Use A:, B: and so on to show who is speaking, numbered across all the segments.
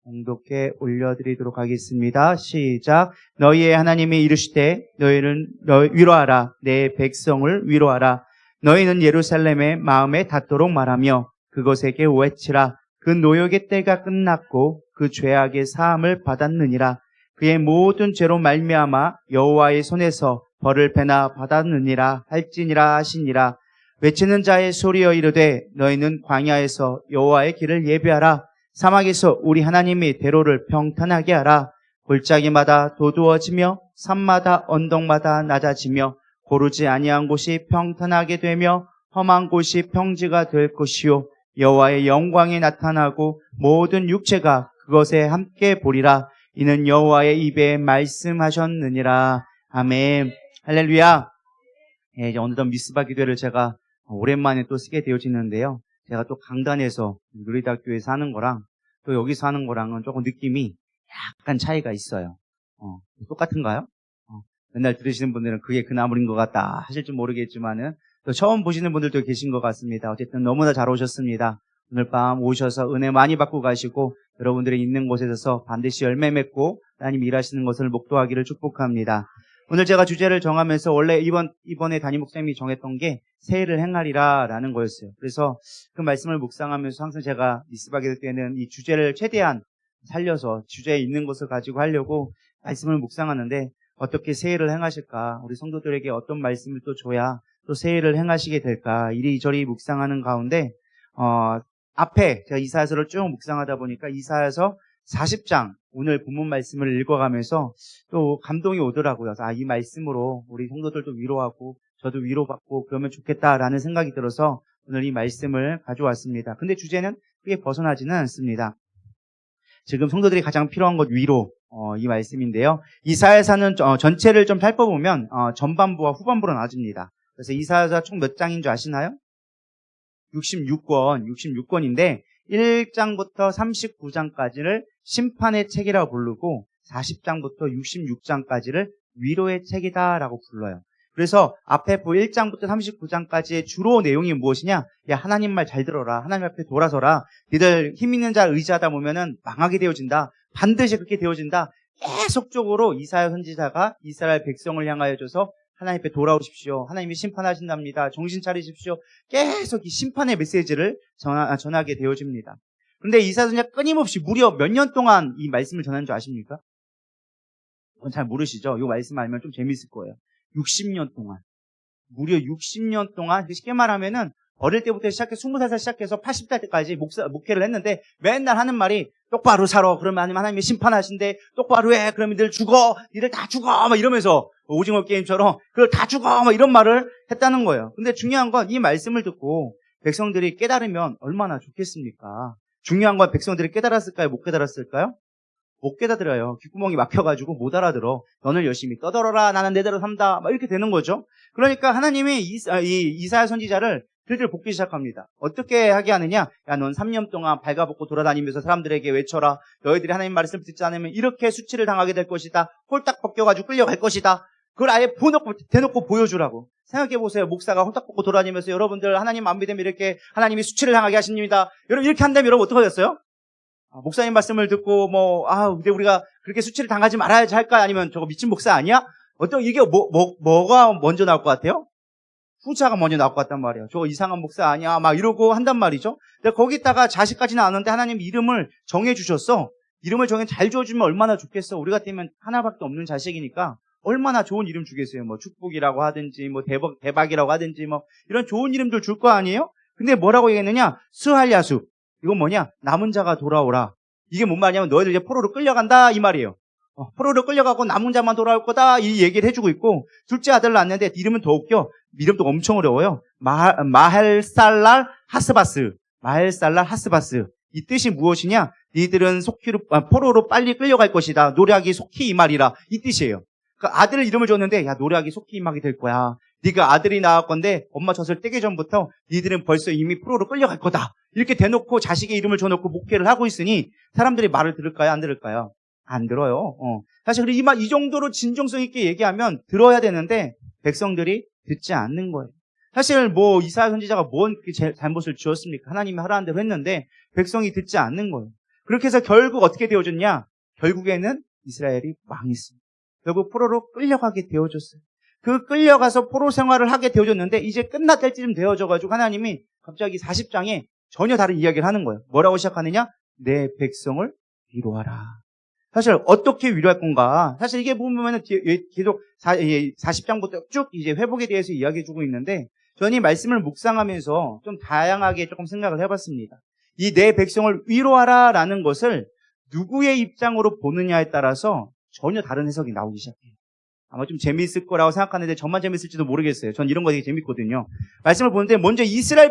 A: 공독해 올려드리도록 하겠습니다. 시작. 너희의 하나님이 이르시되 너희는 위로하라. 내 백성을 위로하라. 너희는 예루살렘의 마음에 닿도록 말하며 그것에게 외치라. 그 노역의 때가 끝났고 그 죄악의 사함을 받았느니라. 그의 모든 죄로 말미암아 여호와의 손에서 벌을 배나 받았느니라 할지니라 하시니라. 외치는 자의 소리여 이르되 너희는 광야에서 여호와의 길을 예비하라. 사막에서 우리 하나님의 대로를 평탄하게 하라. 골짜기마다 도두어지며 산마다 언덕마다 낮아지며 고르지 아니한 곳이 평탄하게 되며 험한 곳이 평지가 될 것이요 여호와의 영광이 나타나고 모든 육체가 그것에 함께 보리라. 이는 여호와의 입에 말씀하셨느니라. 아멘. 할렐루야. 이제 어느덧 미스바 기도회를 제가 오랜만에 또 쓰게 되어지는데요. 제가 또 강단에서 누리다교회에서 하는 거랑 또 여기서 하는 거랑은 조금 느낌이 약간 차이가 있어요. 똑같은가요? 맨날 들으시는 분들은 그게 그 나물인 것 같다 하실지 모르겠지만은 또 처음 보시는 분들도 계신 것 같습니다. 어쨌든 너무나 잘 오셨습니다. 오늘 밤 오셔서 은혜 많이 받고 가시고 여러분들이 있는 곳에서 반드시 열매 맺고 하나님 일하시는 것을 목도하기를 축복합니다. 오늘 제가 주제를 정하면서 원래 이번에 담임 목사님이 정했던 게 새해를 행하리라 라는 거였어요. 그래서 그 말씀을 묵상하면서 항상 제가 미스바게 될 때는 이 주제를 최대한 살려서 주제에 있는 것을 가지고 하려고 말씀을 묵상하는데 어떻게 새해를 행하실까? 우리 성도들에게 어떤 말씀을 또 줘야 또 새해를 행하시게 될까? 이리저리 묵상하는 가운데 앞에 제가 이사야서를 쭉 묵상하다 보니까 이사야서 40장 오늘 본문 말씀을 읽어가면서 또 감동이 오더라고요. 이 말씀으로 우리 성도들도 위로하고 저도 위로받고 그러면 좋겠다라는 생각이 들어서 오늘 이 말씀을 가져왔습니다. 근데 주제는 크게 벗어나지는 않습니다. 지금 성도들이 가장 필요한 것 위로 이 말씀인데요. 이사야서는 전체를 좀 살펴보면 전반부와 후반부로 나눠집니다. 그래서 이사야서 총 몇 장인 줄 아시나요? 66권인데 1장부터 39장까지를 심판의 책이라고 부르고 40장부터 66장까지를 위로의 책이다라고 불러요. 그래서 앞에 1장부터 39장까지의 주로 내용이 무엇이냐? 야, 하나님 말 잘 들어라. 하나님 앞에 돌아서라. 니들 힘 있는 자 의지하다 보면은 망하게 되어진다. 반드시 그렇게 되어진다. 계속적으로 이사야 선지자가 이스라엘 백성을 향하여 줘서 하나님 앞에 돌아오십시오. 하나님이 심판하신답니다. 정신 차리십시오. 계속 이 심판의 메시지를 전하게 되어집니다. 그런데 이사야 선지자가 끊임없이 무려 몇 년 동안 이 말씀을 전하는 줄 아십니까? 그건 잘 모르시죠? 이 말씀 알면 좀 재밌을 거예요. 60년 동안. 무려 60년 동안, 쉽게 말하면은 어릴 때부터 시작해서 20살에서 시작해서 80살 때까지 목회를 했는데 맨날 하는 말이 똑바로 살아. 그러면 하나님이 심판하신대. 똑바로 해. 그러면 니들 죽어. 니들 다 죽어. 막 이러면서 오징어 게임처럼 그걸 다 죽어. 막 이런 말을 했다는 거예요. 근데 중요한 건 이 말씀을 듣고 백성들이 깨달으면 얼마나 좋겠습니까? 중요한 건 백성들이 깨달았을까요? 못 깨달았을까요? 못 깨달아요. 귓구멍이 막혀가지고 못 알아들어. 너는 열심히 떠들어라. 나는 내대로 산다. 막 이렇게 되는 거죠. 그러니까 하나님이 이사야 선지자를 들들 볶기 시작합니다. 어떻게 하게 하느냐? 야, 넌 3년 동안 발가벗고 돌아다니면서 사람들에게 외쳐라. 너희들이 하나님 말씀을 듣지 않으면 이렇게 수치를 당하게 될 것이다. 홀딱 벗겨가지고 끌려갈 것이다. 그걸 아예 대놓고 보여주라고. 생각해보세요. 목사가 홀딱 벗고 돌아다니면서 여러분들 하나님 안 믿으면 이렇게 하나님이 수치를 당하게 하십니다. 여러분 이렇게 한다면 여러분 어떻게 됐어요? 목사님 말씀을 듣고 근데 우리가 그렇게 수치를 당하지 말아야지 할까? 아니면 저거 미친 목사 아니야? 이게 뭐가 먼저 나올 것 같아요? 후자가 먼저 나올 것 같단 말이에요. 저 이상한 목사 아니야? 막 이러고 한단 말이죠. 근데 거기다가 자식까지는 아는데 하나님 이름을 정해주셨어. 이름을 잘 지어주면 얼마나 좋겠어. 우리 같으면 하나밖에 없는 자식이니까 얼마나 좋은 이름 주겠어요. 축복이라고 하든지, 대박이라고 하든지, 이런 좋은 이름들 줄 거 아니에요? 근데 뭐라고 얘기했느냐? 스할야숲. 이건 뭐냐? 남은 자가 돌아오라. 이게 뭔 말이냐면 너희들 이제 포로로 끌려간다 이 말이에요. 포로로 끌려가고 남은 자만 돌아올 거다 이 얘기를 해주고 있고 둘째 아들 낳았는데 이름은 더 웃겨. 이름도 엄청 어려워요. 마헬살랄 하스바스. 마헬살랄 하스바스. 이 뜻이 무엇이냐? 니들은 포로로 빨리 끌려갈 것이다. 노략이 속히 임하리라. 이 뜻이에요. 그러니까 아들 이름을 줬는데 야 노략이 속히 임하게 될 거야. 네가 아들이 나올 건데 엄마 젖을 떼기 전부터 니들은 벌써 이미 포로로 끌려갈 거다. 이렇게 대놓고 자식의 이름을 줘놓고 목회를 하고 있으니 사람들이 말을 들을까요? 안 들을까요? 안 들어요. 사실 이 정도로 진정성 있게 얘기하면 들어야 되는데 백성들이 듣지 않는 거예요. 사실 이사야 선지자가 뭔 잘못을 지었습니까? 하나님이 하라는 대로 했는데 백성이 듣지 않는 거예요. 그렇게 해서 결국 어떻게 되어졌냐? 결국에는 이스라엘이 망했습니다. 결국 포로로 끌려가게 되어졌어요. 그 끌려가서 포로 생활을 하게 되어졌는데 이제 끝날 때쯤 되어져가지고 하나님이 갑자기 40장에 전혀 다른 이야기를 하는 거예요. 뭐라고 시작하느냐? 내 백성을 위로하라. 사실 어떻게 위로할 건가? 사실 이게 보면은 계속 40장부터 쭉 이제 회복에 대해서 이야기해주고 있는데 저는 이 말씀을 묵상하면서 좀 다양하게 조금 생각을 해봤습니다. 이 내 백성을 위로하라라는 것을 누구의 입장으로 보느냐에 따라서 전혀 다른 해석이 나오기 시작해요. 아마 좀 재미있을 거라고 생각하는데 저만 재미있을지도 모르겠어요. 전 이런 거 되게 재밌거든요. 말씀을 보는데 먼저 이스라엘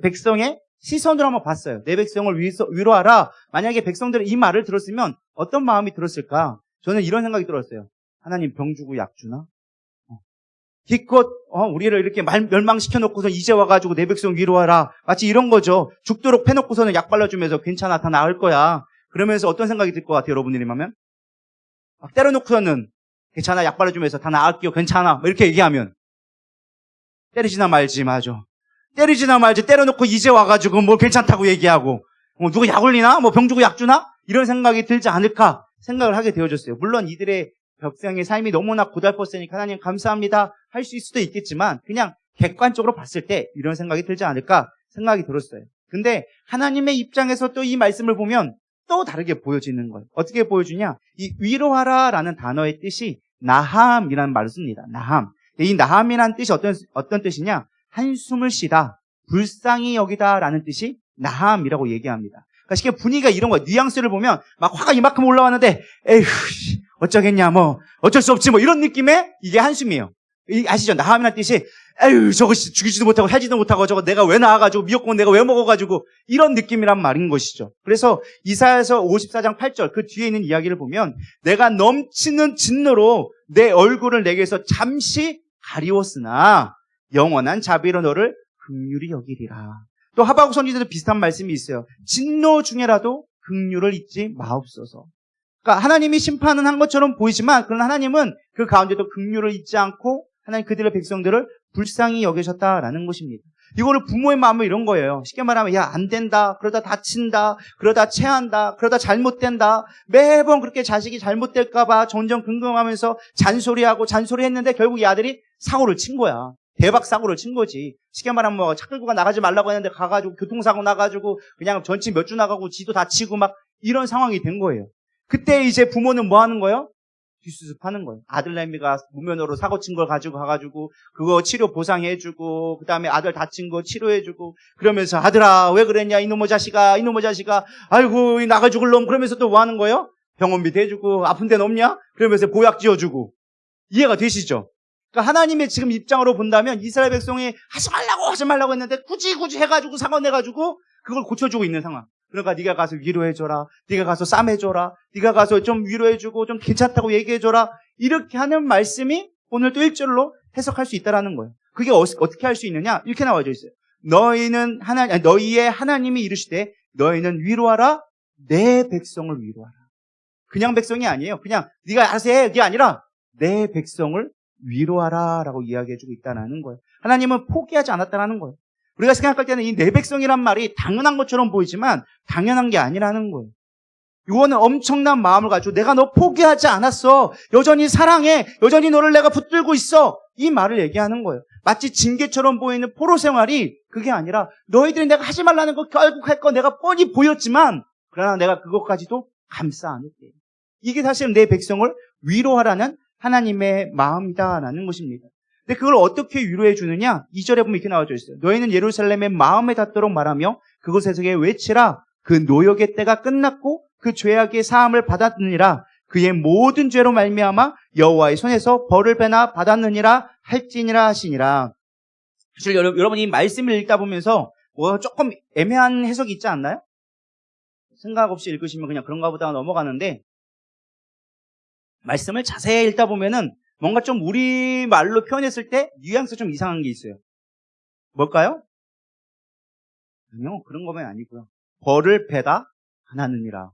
A: 백성의 시선으로 한번 봤어요. 내 백성을 위로하라. 만약에 백성들이 이 말을 들었으면 어떤 마음이 들었을까? 저는 이런 생각이 들었어요. 하나님 병 주고 약 주나? 기껏 우리를 이렇게 멸망시켜놓고서 이제 와가지고 내 백성 위로하라. 마치 이런 거죠. 죽도록 패놓고서는 약 발라주면서 괜찮아, 다 나을 거야. 그러면서 어떤 생각이 들 것 같아요, 여러분들이라면? 막 때려놓고서는 괜찮아, 약 발라주면서 다 나을게요, 괜찮아. 뭐 이렇게 얘기하면 때리지나 말지, 맞아. 때리지나 말지, 때려놓고 이제 와가지고 뭐 괜찮다고 얘기하고 누가 약 올리나? 뭐 병 주고 약 주나? 이런 생각이 들지 않을까 생각을 하게 되어졌어요. 물론 이들의 백성의 삶이 너무나 고달팠으니까 하나님 감사합니다 할 수도 있겠지만 그냥 객관적으로 봤을 때 이런 생각이 들지 않을까 생각이 들었어요. 근데 하나님의 입장에서 또 이 말씀을 보면 또 다르게 보여지는 거예요. 어떻게 보여주냐? 이 위로하라라는 단어의 뜻이 나함이라는 말을 씁니다. 나함. 이 나함이라는 뜻이 어떤 뜻이냐? 한숨을 쉬다, 불쌍히 여기다라는 뜻이 나함이라고 얘기합니다. 그러니까 쉽게 분위기가 이런 거예요. 뉘앙스를 보면 막 화가 이만큼 올라왔는데 에휴 어쩌겠냐 뭐 어쩔 수 없지 뭐 이런 느낌의 이게 한숨이에요. 아시죠? 나함이라는 뜻이 에휴 저거 죽이지도 못하고 살지도 못하고 저거 내가 왜 나와가지고 미역국은 내가 왜 먹어가지고 이런 느낌이란 말인 것이죠. 그래서 이사야서 54장 8절 그 뒤에 있는 이야기를 보면 내가 넘치는 진노로 내 얼굴을 내게서 잠시 가리웠으나 영원한 자비로 너를 긍휼히 여기리라. 또 하박국 선지자도 비슷한 말씀이 있어요. 진노 중에라도 긍휼을 잊지 마옵소서. 그러니까 하나님이 심판은 한 것처럼 보이지만 그러나 하나님은 그 가운데도 긍휼을 잊지 않고 하나님 그들의 백성들을 불쌍히 여기셨다라는 것입니다. 이거를 부모의 마음은 이런 거예요. 쉽게 말하면 야 안 된다, 그러다 다친다, 그러다 체한다, 그러다 잘못된다. 매번 그렇게 자식이 잘못될까 봐 전전긍긍하면서 잔소리했는데 결국 이 아들이 사고를 친 거야. 대박 사고를 친 거지. 쉽게 말하면 뭐 차 끌고 나가지 말라고 했는데 가가지고 교통사고 나가지고 그냥 전치 몇 주 나가고 지도 다치고 막 이런 상황이 된 거예요. 그때 이제 부모는 뭐 하는 거예요? 뒷수습하는 거예요. 아들내미가 무면허로 사고 친 걸 가지고 가가지고 그거 치료 보상해주고 그 다음에 아들 다친 거 치료해주고 그러면서 아들아 왜 그랬냐 이놈의 자식아 아이고 나가 죽을 놈 그러면서 또 뭐 하는 거예요? 병원비 대주고 아픈 데는 없냐? 그러면서 보약 지어주고 이해가 되시죠? 그러니까 하나님의 지금 입장으로 본다면 이스라엘 백성이 하지 말라고 했는데 굳이 해가지고 사고 내가지고 그걸 고쳐주고 있는 상황. 그러니까 네가 가서 위로해줘라. 네가 가서 쌈해줘라. 네가 가서 좀 위로해주고 좀 괜찮다고 얘기해줘라. 이렇게 하는 말씀이 오늘 또 1절로 해석할 수 있다는 거예요. 그게 어떻게 할 수 있느냐? 이렇게 나와져 있어요. 너희의 하나님이 이르시되 너희는 위로하라. 내 백성을 위로하라. 그냥 백성이 아니에요. 그냥 네가 알아서 해. 그게 아니라 내 백성을 위로하라라고 이야기해주고 있다는 거예요. 하나님은 포기하지 않았다는 거예요. 우리가 생각할 때는 이 내 백성이란 말이 당연한 것처럼 보이지만 당연한 게 아니라는 거예요. 이거는 엄청난 마음을 가지고 내가 너 포기하지 않았어. 여전히 사랑해. 여전히 너를 내가 붙들고 있어. 이 말을 얘기하는 거예요. 마치 징계처럼 보이는 포로 생활이 그게 아니라 너희들이 내가 하지 말라는 거 결국 할 거 내가 뻔히 보였지만 그러나 내가 그것까지도 감싸 안을게. 이게 사실은 내 백성을 위로하라는 하나님의 마음이다라는 것입니다. 근데 그걸 어떻게 위로해 주느냐? 2절에 보면 이렇게 나와져 있어요. 너희는 예루살렘의 마음에 닿도록 말하며 그곳에서 외치라. 그 노역의 때가 끝났고 그 죄악의 사함을 받았느니라. 그의 모든 죄로 말미암아 여호와의 손에서 벌을 배나 받았느니라 할지니라 하시니라. 사실 여러분이 말씀을 읽다 보면서 조금 애매한 해석이 있지 않나요? 생각 없이 읽으시면 그냥 그런가 보다 넘어가는데 말씀을 자세히 읽다 보면은 뭔가 좀 우리말로 표현했을 때 뉘앙스 좀 이상한 게 있어요. 뭘까요? 아니요, 그런 거면 아니고요. 벌을 배다 하나느니라.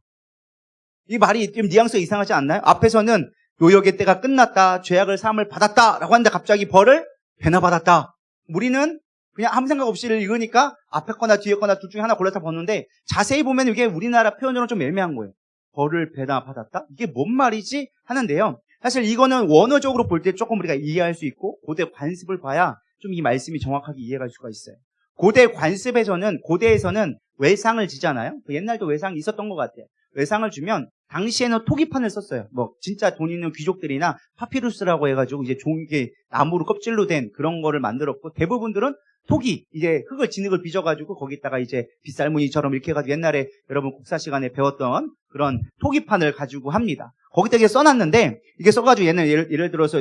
A: 이 말이 좀 뉘앙스가 이상하지 않나요? 앞에서는 노역의 때가 끝났다, 죄악을 사함을 받았다라고 하는데 갑자기 벌을 배나 받았다. 우리는 그냥 아무 생각 없이 읽으니까 앞에 거나 뒤에 거나 둘 중에 하나 골라서 보는데 자세히 보면 이게 우리나라 표현으로는 좀 애매한 거예요. 벌을 배납받았다? 이게 뭔 말이지? 하는데요. 사실 이거는 원어적으로 볼 때 조금 우리가 이해할 수 있고 고대 관습을 봐야 좀 이 말씀이 정확하게 이해할 수가 있어요. 고대 관습에서는 고대에서는 외상을 지잖아요. 옛날도 외상이 있었던 것 같아요. 외상을 주면 당시에는 토기판을 썼어요. 뭐 진짜 돈 있는 귀족들이나 파피루스라고 해가지고 이제 종이게 나무로 껍질로 된 그런 거를 만들었고 대부분들은 토기 이제 흙을 진흙을 빚어가지고 거기다가 이제 빗살무늬처럼 이렇게 해가지고 옛날에 여러분 국사 시간에 배웠던 그런 토기판을 가지고 합니다. 거기다 이게 써놨는데 이게 써가지고 얘는 예를 들어서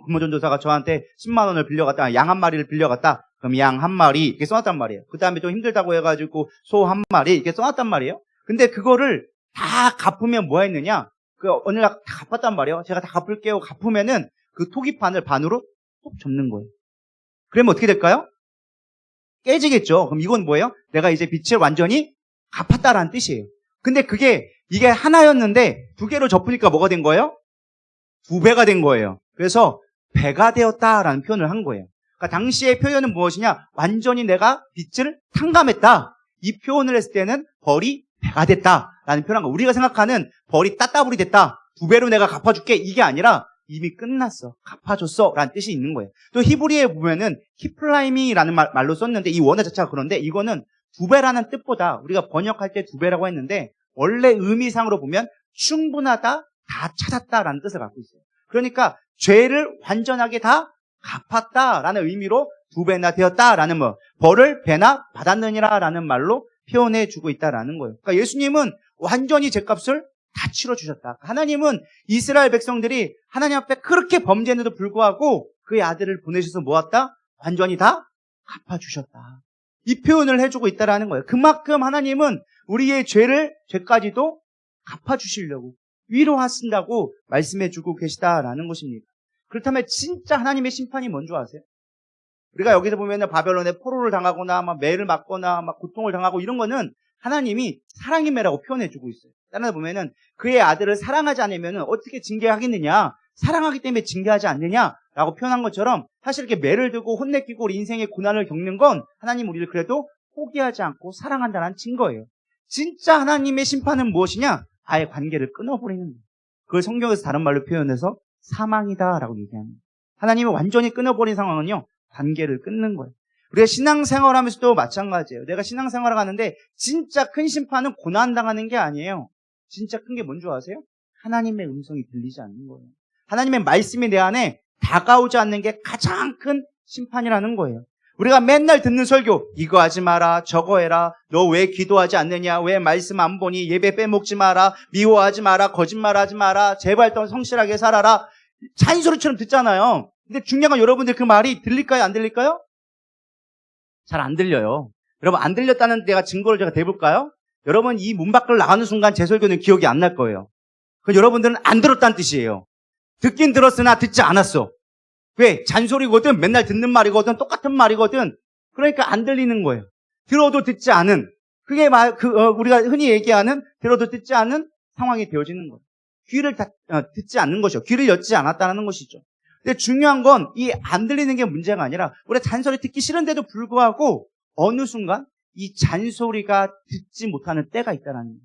A: 근무전도사가 저한테 10만 원을 빌려갔다 양 한 마리를 빌려갔다 그럼 양 한 마리 이렇게 써놨단 말이에요. 그 다음에 좀 힘들다고 해가지고 소 한 마리 이렇게 써놨단 말이에요. 근데 그거를 다 갚으면 뭐 했느냐? 그 어느 날 다 갚았단 말이에요. 제가 다 갚을게요. 갚으면은 그 토기판을 반으로 톡 접는 거예요. 그러면 어떻게 될까요? 깨지겠죠. 그럼 이건 뭐예요? 내가 이제 빚을 완전히 갚았다라는 뜻이에요. 근데 이게 하나였는데 두 개로 접으니까 뭐가 된 거예요? 두 배가 된 거예요. 그래서 배가 되었다라는 표현을 한 거예요. 그러니까 당시의 표현은 무엇이냐? 완전히 내가 빚을 탕감했다. 이 표현을 했을 때는 벌이 배가 됐다라는 표현한 거. 우리가 생각하는 벌이 따따블이 됐다. 두 배로 내가 갚아줄게. 이게 아니라 이미 끝났어. 갚아줬어. 라는 뜻이 있는 거예요. 또 히브리에 보면은 키플라임이라는 말로 썼는데 이 원어 자체가 그런데 이거는 두 배라는 뜻보다 우리가 번역할 때 두 배라고 했는데 원래 의미상으로 보면 충분하다, 다 찾았다라는 뜻을 갖고 있어요. 그러니까 죄를 완전하게 다 갚았다라는 의미로 두 배나 되었다라는 벌을 배나 받았느니라라는 말로 표현해 주고 있다라는 거예요. 그러니까 예수님은 완전히 죄값을 다 치러주셨다. 하나님은 이스라엘 백성들이 하나님 앞에 그렇게 범죄했는데도 불구하고 그의 아들을 보내셔서 모았다? 완전히 다 갚아주셨다. 이 표현을 해주고 있다라는 거예요. 그만큼 하나님은 우리의 죄까지도 갚아주시려고 위로하신다고 말씀해주고 계시다라는 것입니다. 그렇다면 진짜 하나님의 심판이 뭔 줄 아세요? 우리가 여기서 보면 바벨론에 포로를 당하거나 막 매를 맞거나 막 고통을 당하고 이런 거는 하나님이 사랑의 매라고 표현해주고 있어요. 따라서 보면은 그의 아들을 사랑하지 않으면 어떻게 징계하겠느냐? 사랑하기 때문에 징계하지 않느냐라고 표현한 것처럼 사실 이렇게 매를 들고 혼내키고 우리 인생의 고난을 겪는 건 하나님 우리를 그래도 포기하지 않고 사랑한다는 증거예요. 진짜 하나님의 심판은 무엇이냐? 아예 관계를 끊어버리는 거예요. 그걸 성경에서 다른 말로 표현해서 사망이다라고 얘기합니다. 하나님이 완전히 끊어버린 상황은요. 관계를 끊는 거예요. 우리가 신앙생활 하면서도 마찬가지예요. 내가 신앙생활을 하는데 진짜 큰 심판은 고난당하는 게 아니에요. 진짜 큰 게 뭔 줄 아세요? 하나님의 음성이 들리지 않는 거예요. 하나님의 말씀이 내 안에 다가오지 않는 게 가장 큰 심판이라는 거예요. 우리가 맨날 듣는 설교, 이거 하지 마라, 저거 해라, 너 왜 기도하지 않느냐, 왜 말씀 안 보니, 예배 빼먹지 마라, 미워하지 마라, 거짓말하지 마라, 제발 더 성실하게 살아라. 잔소리처럼 듣잖아요. 근데 중요한 건 여러분들 그 말이 들릴까요, 안 들릴까요? 잘 안 들려요. 여러분 안 들렸다는 내가 증거를 제가 대볼까요? 여러분 이 문 밖을 나가는 순간 제 설교는 기억이 안 날 거예요. 그 여러분들은 안 들었다는 뜻이에요. 듣긴 들었으나 듣지 않았어. 왜? 잔소리거든, 맨날 듣는 말이거든, 똑같은 말이거든. 그러니까 안 들리는 거예요. 들어도 듣지 않은, 그게 우리가 흔히 얘기하는 들어도 듣지 않은 상황이 되어지는 거예요. 귀를 듣지 않는 것이죠. 귀를 엿지 않았다는 것이죠. 근데 중요한 건 이 안 들리는 게 문제가 아니라 우리가 잔소리 듣기 싫은데도 불구하고 어느 순간 이 잔소리가 듣지 못하는 때가 있다는 거예요.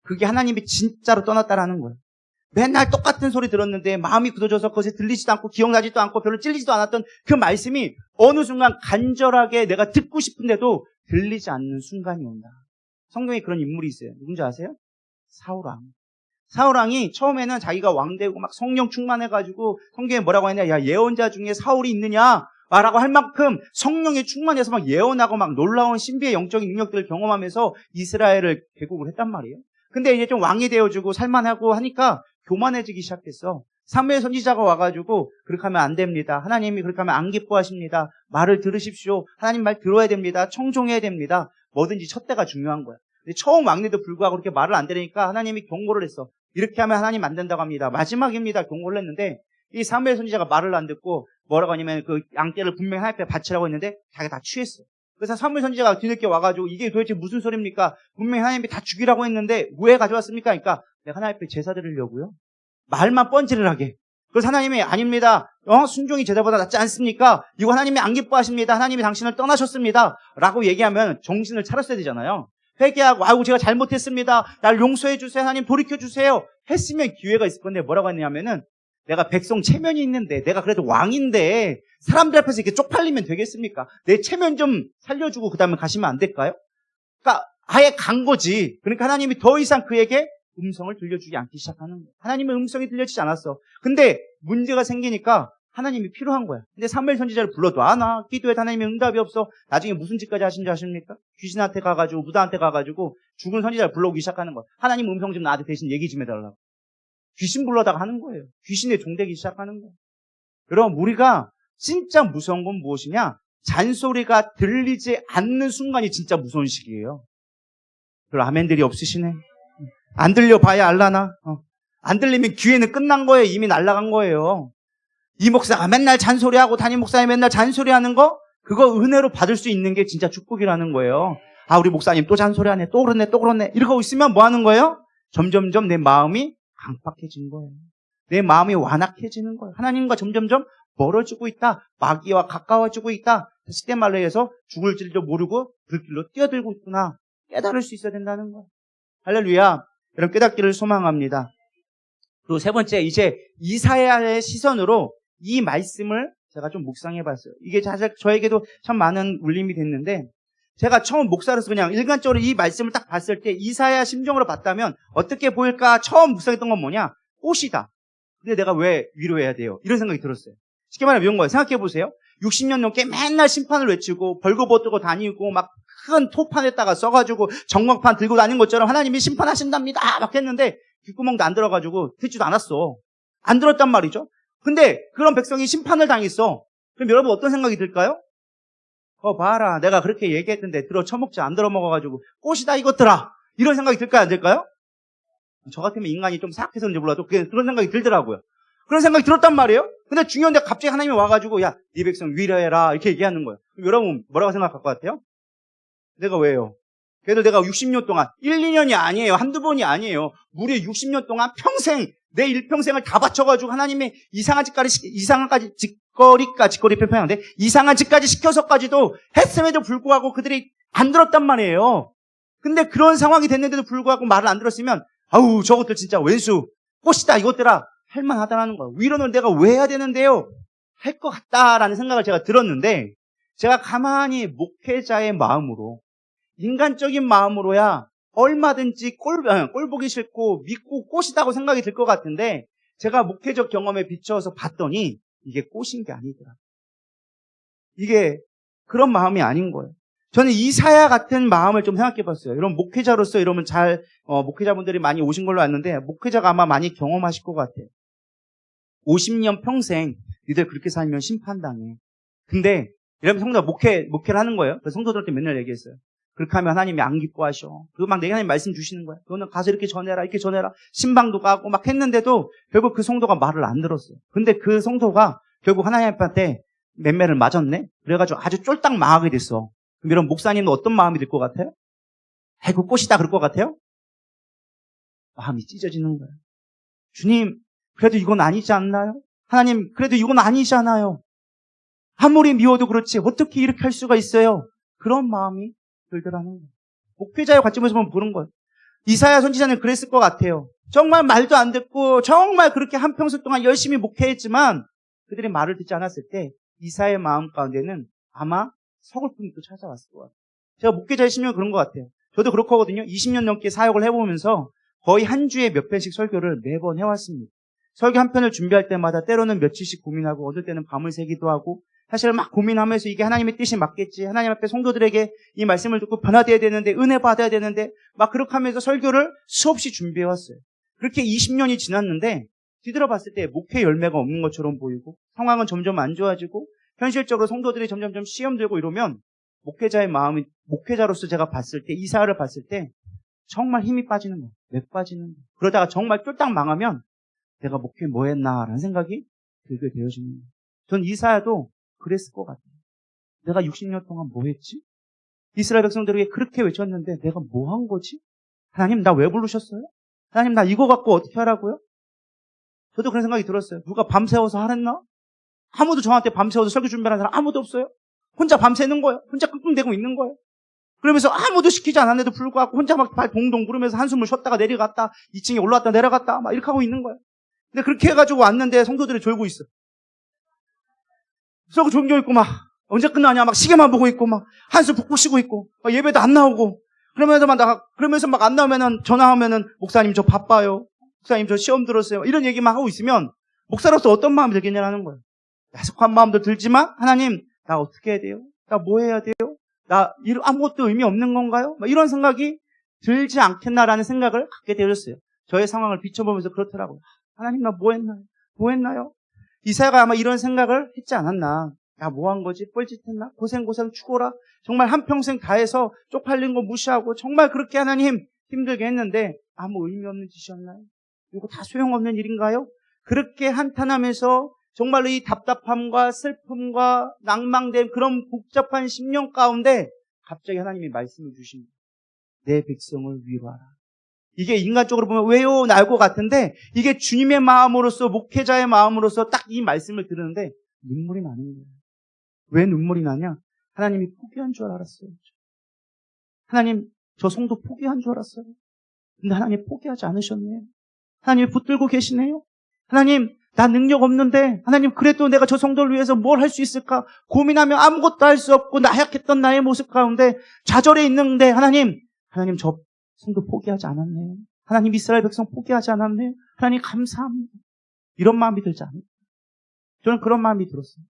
A: 그게 하나님이 진짜로 떠났다라는 거예요. 맨날 똑같은 소리 들었는데 마음이 굳어져서 그것이 들리지도 않고 기억나지도 않고 별로 찔리지도 않았던 그 말씀이 어느 순간 간절하게 내가 듣고 싶은데도 들리지 않는 순간이 온다. 성경에 그런 인물이 있어요. 누군지 아세요? 사울왕. 사울왕이 처음에는 자기가 왕되고 막 성령 충만해가지고 성경에 뭐라고 했냐? 야, 예언자 중에 사울이 있느냐? 라고 할 만큼 성령에 충만해서 막 예언하고 막 놀라운 신비의 영적인 능력들을 경험하면서 이스라엘을 개국을 했단 말이에요. 근데 이제 좀 왕이 되어주고 살만하고 하니까 교만해지기 시작했어. 사무엘 선지자가 와가지고 그렇게 하면 안 됩니다. 하나님이 그렇게 하면 안 기뻐하십니다. 말을 들으십시오. 하나님 말 들어야 됩니다. 청종해야 됩니다. 뭐든지 첫 때가 중요한 거야. 근데 처음 왕래도 불구하고 그렇게 말을 안 들으니까 하나님이 경고를 했어. 이렇게 하면 하나님 안 된다고 합니다. 마지막입니다. 경고를 했는데 이 사무엘 선지자가 말을 안 듣고 뭐라고 하냐면 그 양떼를 분명히 하나님 앞에 바치라고 했는데 자기가 다 취했어. 그래서 사무엘 선지자가 뒤늦게 와가지고 이게 도대체 무슨 소리입니까? 분명히 하나님이 다 죽이라고 했는데 왜 가져왔습니까? 그러니까 내가 하나님 앞에 제사 드리려고요. 말만 뻔질을 하게. 그래서 하나님이 아닙니다. 순종이 제자보다 낫지 않습니까? 이거 하나님이 안 기뻐하십니다. 하나님이 당신을 떠나셨습니다. 라고 얘기하면 정신을 차렸어야 되잖아요. 회개하고 아이고 제가 잘못했습니다. 날 용서해 주세요. 하나님 돌이켜 주세요. 했으면 기회가 있을 건데 뭐라고 했냐면은 내가 백성 체면이 있는데 내가 그래도 왕인데 사람들 앞에서 이렇게 쪽팔리면 되겠습니까? 내 체면 좀 살려주고 그 다음에 가시면 안 될까요? 그러니까 아예 간 거지. 그러니까 하나님이 더 이상 그에게 음성을 들려주지 않기 시작하는 거예요. 하나님의 음성이 들려지지 않았어. 근데 문제가 생기니까 하나님이 필요한 거야. 근데 사무엘 선지자를 불러도 안 와. 기도해도 하나님의 응답이 없어. 나중에 무슨 짓까지 하신 줄 아십니까? 귀신한테 가가지고 무당한테 가가지고 죽은 선지자를 불러오기 시작하는 거야. 하나님 음성 좀 나한테 대신 얘기 좀 해달라고. 귀신 불러다가 하는 거예요. 귀신의 종되기 시작하는 거예요. 여러분 우리가 진짜 무서운 건 무엇이냐? 잔소리가 들리지 않는 순간이 진짜 무서운 시기예요. 그럼 아멘들이 없으시네. 안 들려봐야 알라나? 안 들리면 기회는 끝난 거예요. 이미 날아간 거예요. 이 목사가 맨날 잔소리하고 담임 목사님 맨날 잔소리하는 거 그거 은혜로 받을 수 있는 게 진짜 축복이라는 거예요. 아 우리 목사님 또 잔소리하네. 또 그러네. 또 그러네. 이러고 있으면 뭐 하는 거예요? 점점점 내 마음이 강팍해지는 거예요. 내 마음이 완악해지는 거예요. 하나님과 점점점 멀어지고 있다. 마귀와 가까워지고 있다. 시대 말로 해서 죽을 줄도 모르고 불길로 뛰어들고 있구나. 깨달을 수 있어야 된다는 거예요. 할렐루야. 여러분 깨닫기를 소망합니다. 그리고 세 번째 이제 이사야의 시선으로 이 말씀을 제가 좀 묵상해 봤어요. 이게 사실 저에게도 참 많은 울림이 됐는데 제가 처음 목사로서 그냥 일관적으로 이 말씀을 딱 봤을 때 이사야 심정으로 봤다면 어떻게 보일까 처음 묵상했던 건 뭐냐? 꽃이다. 근데 내가 왜 위로해야 돼요? 이런 생각이 들었어요. 쉽게 말하면 이런 거예요. 생각해 보세요. 60년 넘게 맨날 심판을 외치고 벌거벗고 다니고 막 큰 토판에다가 써가지고 전광판 들고 다니는 것처럼 하나님이 심판하신답니다. 막 했는데 귓구멍도 안 들어가지고 듣지도 않았어. 안 들었단 말이죠. 근데 그런 백성이 심판을 당했어. 그럼 여러분 어떤 생각이 들까요? 봐라. 내가 그렇게 얘기했는데 들어 처먹지 안 들어 먹어가지고 꽃이다 이것들아. 이런 생각이 들까요? 안 들까요? 저 같으면 인간이 좀 사악해서인지 몰라도 그런 생각이 들더라고요. 그런 생각이 들었단 말이에요. 근데 중요한데 갑자기 하나님이 와가지고 야, 네 백성 위로해라 이렇게 얘기하는 거예요. 그럼 여러분 뭐라고 생각할 것 같아요? 내가 왜요? 그래도 내가 60년 동안 1, 2년이 아니에요. 한두 번이 아니에요. 무려 60년 동안 평생 내 일평생을 다 바쳐가지고 하나님의 이상한 짓거리 표현하는데 이상한 짓까지 시켜서까지도 했음에도 불구하고 그들이 안 들었단 말이에요. 근데 그런 상황이 됐는데도 불구하고 말을 안 들었으면 아우 저것들 진짜 왼수 꽃이다 이것들아 할만하다는 거예요. 위로는 내가 왜 해야 되는데요? 할 것 같다라는 생각을 제가 들었는데 제가 가만히 목회자의 마음으로 인간적인 마음으로야 얼마든지 꼴 보기 싫고 믿고 꽃이다고 생각이 들 것 같은데 제가 목회적 경험에 비춰서 봤더니 이게 꽃인 게 아니더라. 이게 그런 마음이 아닌 거예요. 저는 이사야 같은 마음을 좀 생각해 봤어요. 이런 목회자로서 이러면 목회자분들이 많이 오신 걸로 아는데 목회자가 아마 많이 경험하실 것 같아요. 50년 평생 니들 그렇게 살면 심판당해. 근데 이러면 성도가 목회를 하는 거예요. 그래서 성도들한테 맨날 얘기했어요. 그렇게 하면 하나님이 안 기뻐하셔. 그리고 막 내가 하나님 말씀 주시는 거야. 너는 가서 이렇게 전해라, 이렇게 전해라. 신방도 가고 막 했는데도 결국 그 성도가 말을 안 들었어요. 근데 그 성도가 결국 하나님한테 맴매를 맞았네? 그래가지고 아주 쫄딱 망하게 됐어. 그럼 여러분 목사님은 어떤 마음이 들 것 같아요? 아이고 꽃이다 그럴 것 같아요? 마음이 찢어지는 거예요. 주님, 그래도 이건 아니지 않나요? 하나님, 그래도 이건 아니잖아요. 아무리 미워도 그렇지 어떻게 이렇게 할 수가 있어요? 그런 마음이 들더라는 거예요. 목회자의 관점에서 보면 보는 거예요. 이사야 선지자는 그랬을 것 같아요. 정말 말도 안 듣고 정말 그렇게 한평생 동안 열심히 목회했지만 그들이 말을 듣지 않았을 때 이사야의 마음 가운데는 아마 서글픔이 또 찾아왔을 것 같아요. 제가 목회자의 심령은 그런 것 같아요. 저도 그렇고 하거든요. 20년 넘게 사역을 해보면서 거의 한 주에 몇 편씩 설교를 매번 해왔습니다. 설교 한 편을 준비할 때마다 때로는 며칠씩 고민하고 어떨 때는 밤을 새기도 하고 사실 막 고민하면서 이게 하나님의 뜻이 맞겠지. 하나님 앞에 성도들에게 이 말씀을 듣고 변화되어야 되는데 은혜 받아야 되는데 막 그렇게 하면서 설교를 수없이 준비해왔어요. 그렇게 20년이 지났는데 뒤돌아봤을 때 목회 열매가 없는 것처럼 보이고 상황은 점점 안 좋아지고 현실적으로 성도들이 점점점 시험 들고 이러면 목회자의 마음이 목회자로서 제가 봤을 때 이사야를 봤을 때 정말 힘이 빠지는 거예요. 왜 빠지는 거예요. 그러다가 정말 쫄딱 망하면 내가 목회 뭐 했나라는 생각이 들게 되어지는 거예요. 전 이사야도 그랬을 것 같아요. 내가 60년 동안 뭐 했지? 이스라엘 백성들에게 그렇게 외쳤는데 내가 뭐 한 거지? 하나님 나 왜 부르셨어요? 하나님 나 이거 갖고 어떻게 하라고요? 저도 그런 생각이 들었어요. 누가 밤새워서 하랬나? 아무도 저한테 밤새워서 설교 준비하는 사람 아무도 없어요. 혼자 밤새는 거예요. 혼자 끙끙대고 있는 거예요. 그러면서 아무도 시키지 않았는데도 불구하고 혼자 막 발 동동 구르면서 한숨을 쉬었다가 내려갔다 2층에 올라왔다 내려갔다 막 이렇게 하고 있는 거예요. 근데 그렇게 해가지고 왔는데 성도들이 졸고 있어. 그래서 종교 있고 막 언제 끝나냐 막 시계만 보고 있고 막 한숨 푹푹 쉬고 있고 막 예배도 안 나오고 그러면서 막 안 나오면은 전화하면은 목사님 저 바빠요. 목사님 저 시험 들었어요. 이런 얘기만 하고 있으면 목사로서 어떤 마음이 들겠냐는 거예요. 야속한 마음도 들지만 하나님 나 어떻게 해야 돼요? 나 뭐 해야 돼요? 나 아무것도 의미 없는 건가요? 막 이런 생각이 들지 않겠나라는 생각을 갖게 되었어요. 저의 상황을 비춰보면서 그렇더라고요. 하나님 나 뭐 했나요? 뭐 했나요? 이사야가 아마 이런 생각을 했지 않았나. 야 뭐 한 거지? 뻘짓했나? 고생 죽어라. 정말 한평생 다해서 쪽팔린 거 무시하고 정말 그렇게 하나님 힘들게 했는데 아무 의미 없는 짓이었나요? 이거 다 소용없는 일인가요? 그렇게 한탄하면서 정말로 이 답답함과 슬픔과 낭망된 그런 복잡한 심령 가운데 갑자기 하나님이 말씀을 주십니다. 내 백성을 위로하라. 이게 인간적으로 보면 왜요? 나을 것 같은데 이게 주님의 마음으로서 목회자의 마음으로서 딱 이 말씀을 들으는데 눈물이 나는 거예요. 왜 눈물이 나냐? 하나님이 포기한 줄 알았어요. 하나님 저 성도 포기한 줄 알았어요. 근데 하나님 포기하지 않으셨네요. 하나님 붙들고 계시네요. 하나님 나 능력 없는데 하나님 그래도 내가 저 성도를 위해서 뭘 할 수 있을까 고민하면 아무것도 할 수 없고 나약했던 나의 모습 가운데 좌절해 있는데 하나님 저 성도 포기하지 않았네요. 하나님 이스라엘 백성 포기하지 않았네요. 하나님 감사합니다. 이런 마음이 들지 않아요. 저는 그런 마음이 들었어요.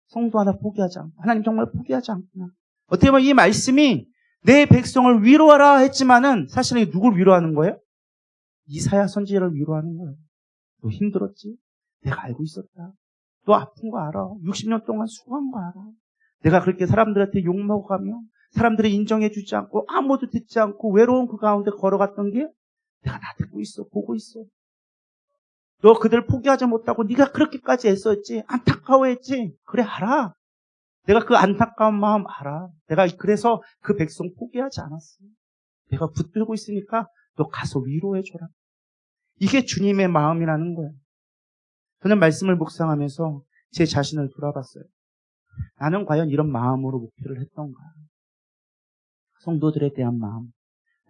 A: 성도 하나 포기하지 않고 하나님 정말 포기하지 않구나. 어떻게 보면 이 말씀이 내 백성을 위로하라 했지만은 사실은 누굴 위로하는 거예요? 이사야 선지자를 위로하는 거예요. 너 힘들었지? 내가 알고 있었다. 너 아픈 거 알아. 60년 동안 수고한 거 알아. 내가 그렇게 사람들한테 욕먹어가며 사람들이 인정해주지 않고 아무도 듣지 않고 외로운 그 가운데 걸어갔던 게 내가 다 듣고 있어. 보고 있어. 너 그들 포기하지 못하고 네가 그렇게까지 애썼지. 안타까워했지. 그래 알아. 내가 그 안타까운 마음 알아. 내가 그래서 그 백성 포기하지 않았어. 내가 붙들고 있으니까 너 가서 위로해줘라. 이게 주님의 마음이라는 거예요. 저는 말씀을 묵상하면서 제 자신을 돌아봤어요. 나는 과연 이런 마음으로 목회를 했던가? 성도들에 대한 마음.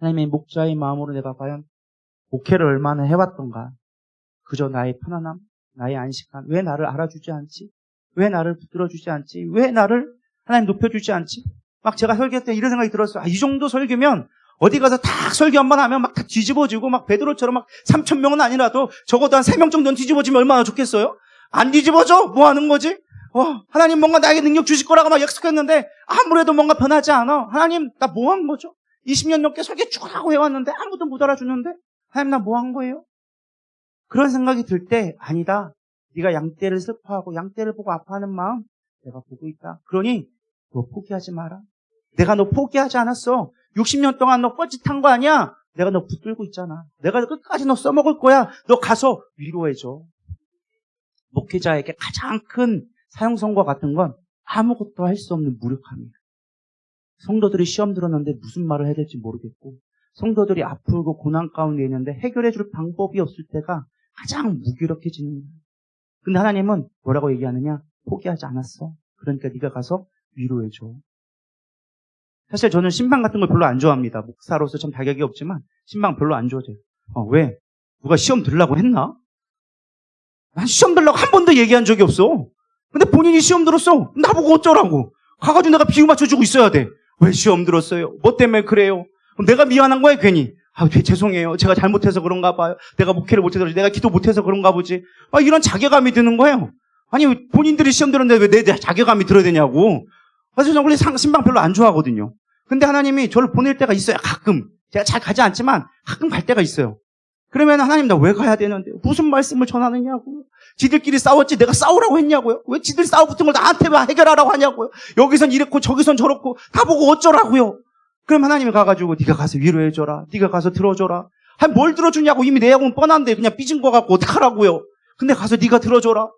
A: 하나님의 목자의 마음으로 내가 과연 목회를 얼마나 해왔던가? 그저 나의 편안함, 나의 안식감. 왜 나를 알아주지 않지? 왜 나를 붙들어주지 않지? 왜 나를 하나님 높여주지 않지? 막 제가 설교할 때 이런 생각이 들었어요. 이 정도 설교면 어디 가서 딱 설교 한 번 하면 막 다 뒤집어지고 막 베드로처럼 막 3,000명은 아니라도 적어도 한 3명 정도는 뒤집어지면 얼마나 좋겠어요? 안 뒤집어져? 뭐 하는 거지? 하나님 뭔가 나에게 능력 주실 거라고 막 약속했는데 아무래도 뭔가 변하지 않아. 하나님 나 뭐 한 거죠? 20년 넘게 설교 쭉 하고 해왔는데 아무도 못 알아주는데 하나님 나 뭐 한 거예요? 그런 생각이 들 때 아니다. 네가 양떼를 슬퍼하고 양떼를 보고 아파하는 마음 내가 보고 있다. 그러니 너 포기하지 마라. 내가 너 포기하지 않았어. 60년 동안 너 뻘짓한 거 아니야? 내가 너 붙들고 있잖아. 내가 끝까지 너 써먹을 거야. 너 가서 위로해줘. 목회자에게 가장 큰 사형선과 같은 건 아무것도 할 수 없는 무력함이에요. 성도들이 시험 들었는데 무슨 말을 해야 될지 모르겠고 성도들이 아프고 고난 가운데 있는데 해결해줄 방법이 없을 때가 가장 무기력해지는 거예요. 근데 하나님은 뭐라고 얘기하느냐? 포기하지 않았어. 그러니까 네가 가서 위로해줘. 사실 저는 신방 같은 걸 별로 안 좋아합니다. 목사로서 참 자격이 없지만 신방 별로 안 좋아해요. 왜? 누가 시험 들으려고 했나? 난 시험 들으려고 한 번도 얘기한 적이 없어. 근데 본인이 시험 들었어. 나보고 어쩌라고. 가가지고 내가 비유 맞춰주고 있어야 돼. 왜 시험 들었어요? 뭐 때문에 그래요? 내가 미안한 거야 괜히. 죄송해요. 제가 잘못해서 그런가 봐요. 내가 목회를 못해서 그러지. 내가 기도 못해서 그런가 보지. 이런 자괴감이 드는 거예요. 아니 본인들이 시험 들었는데 왜 내 자괴감이 들어야 되냐고. 그래서 저는 원래 신방 별로 안 좋아하거든요. 근데 하나님이 저를 보낼 때가 있어요. 가끔. 제가 잘 가지 않지만 가끔 갈 때가 있어요. 그러면 하나님 나 왜 가야 되는데 무슨 말씀을 전하느냐고요. 지들끼리 싸웠지 내가 싸우라고 했냐고요. 왜 지들 싸워붙은 걸 나한테 해결하라고 하냐고요. 여기선 이렇고 저기선 저렇고 다 보고 어쩌라고요. 그럼 하나님이 가가지고 네가 가서 위로해줘라. 네가 가서 들어줘라. 뭘 들어주냐고. 이미 내용은 뻔한데 그냥 삐진 거 갖고 어떡하라고요. 근데 가서 네가 들어줘라.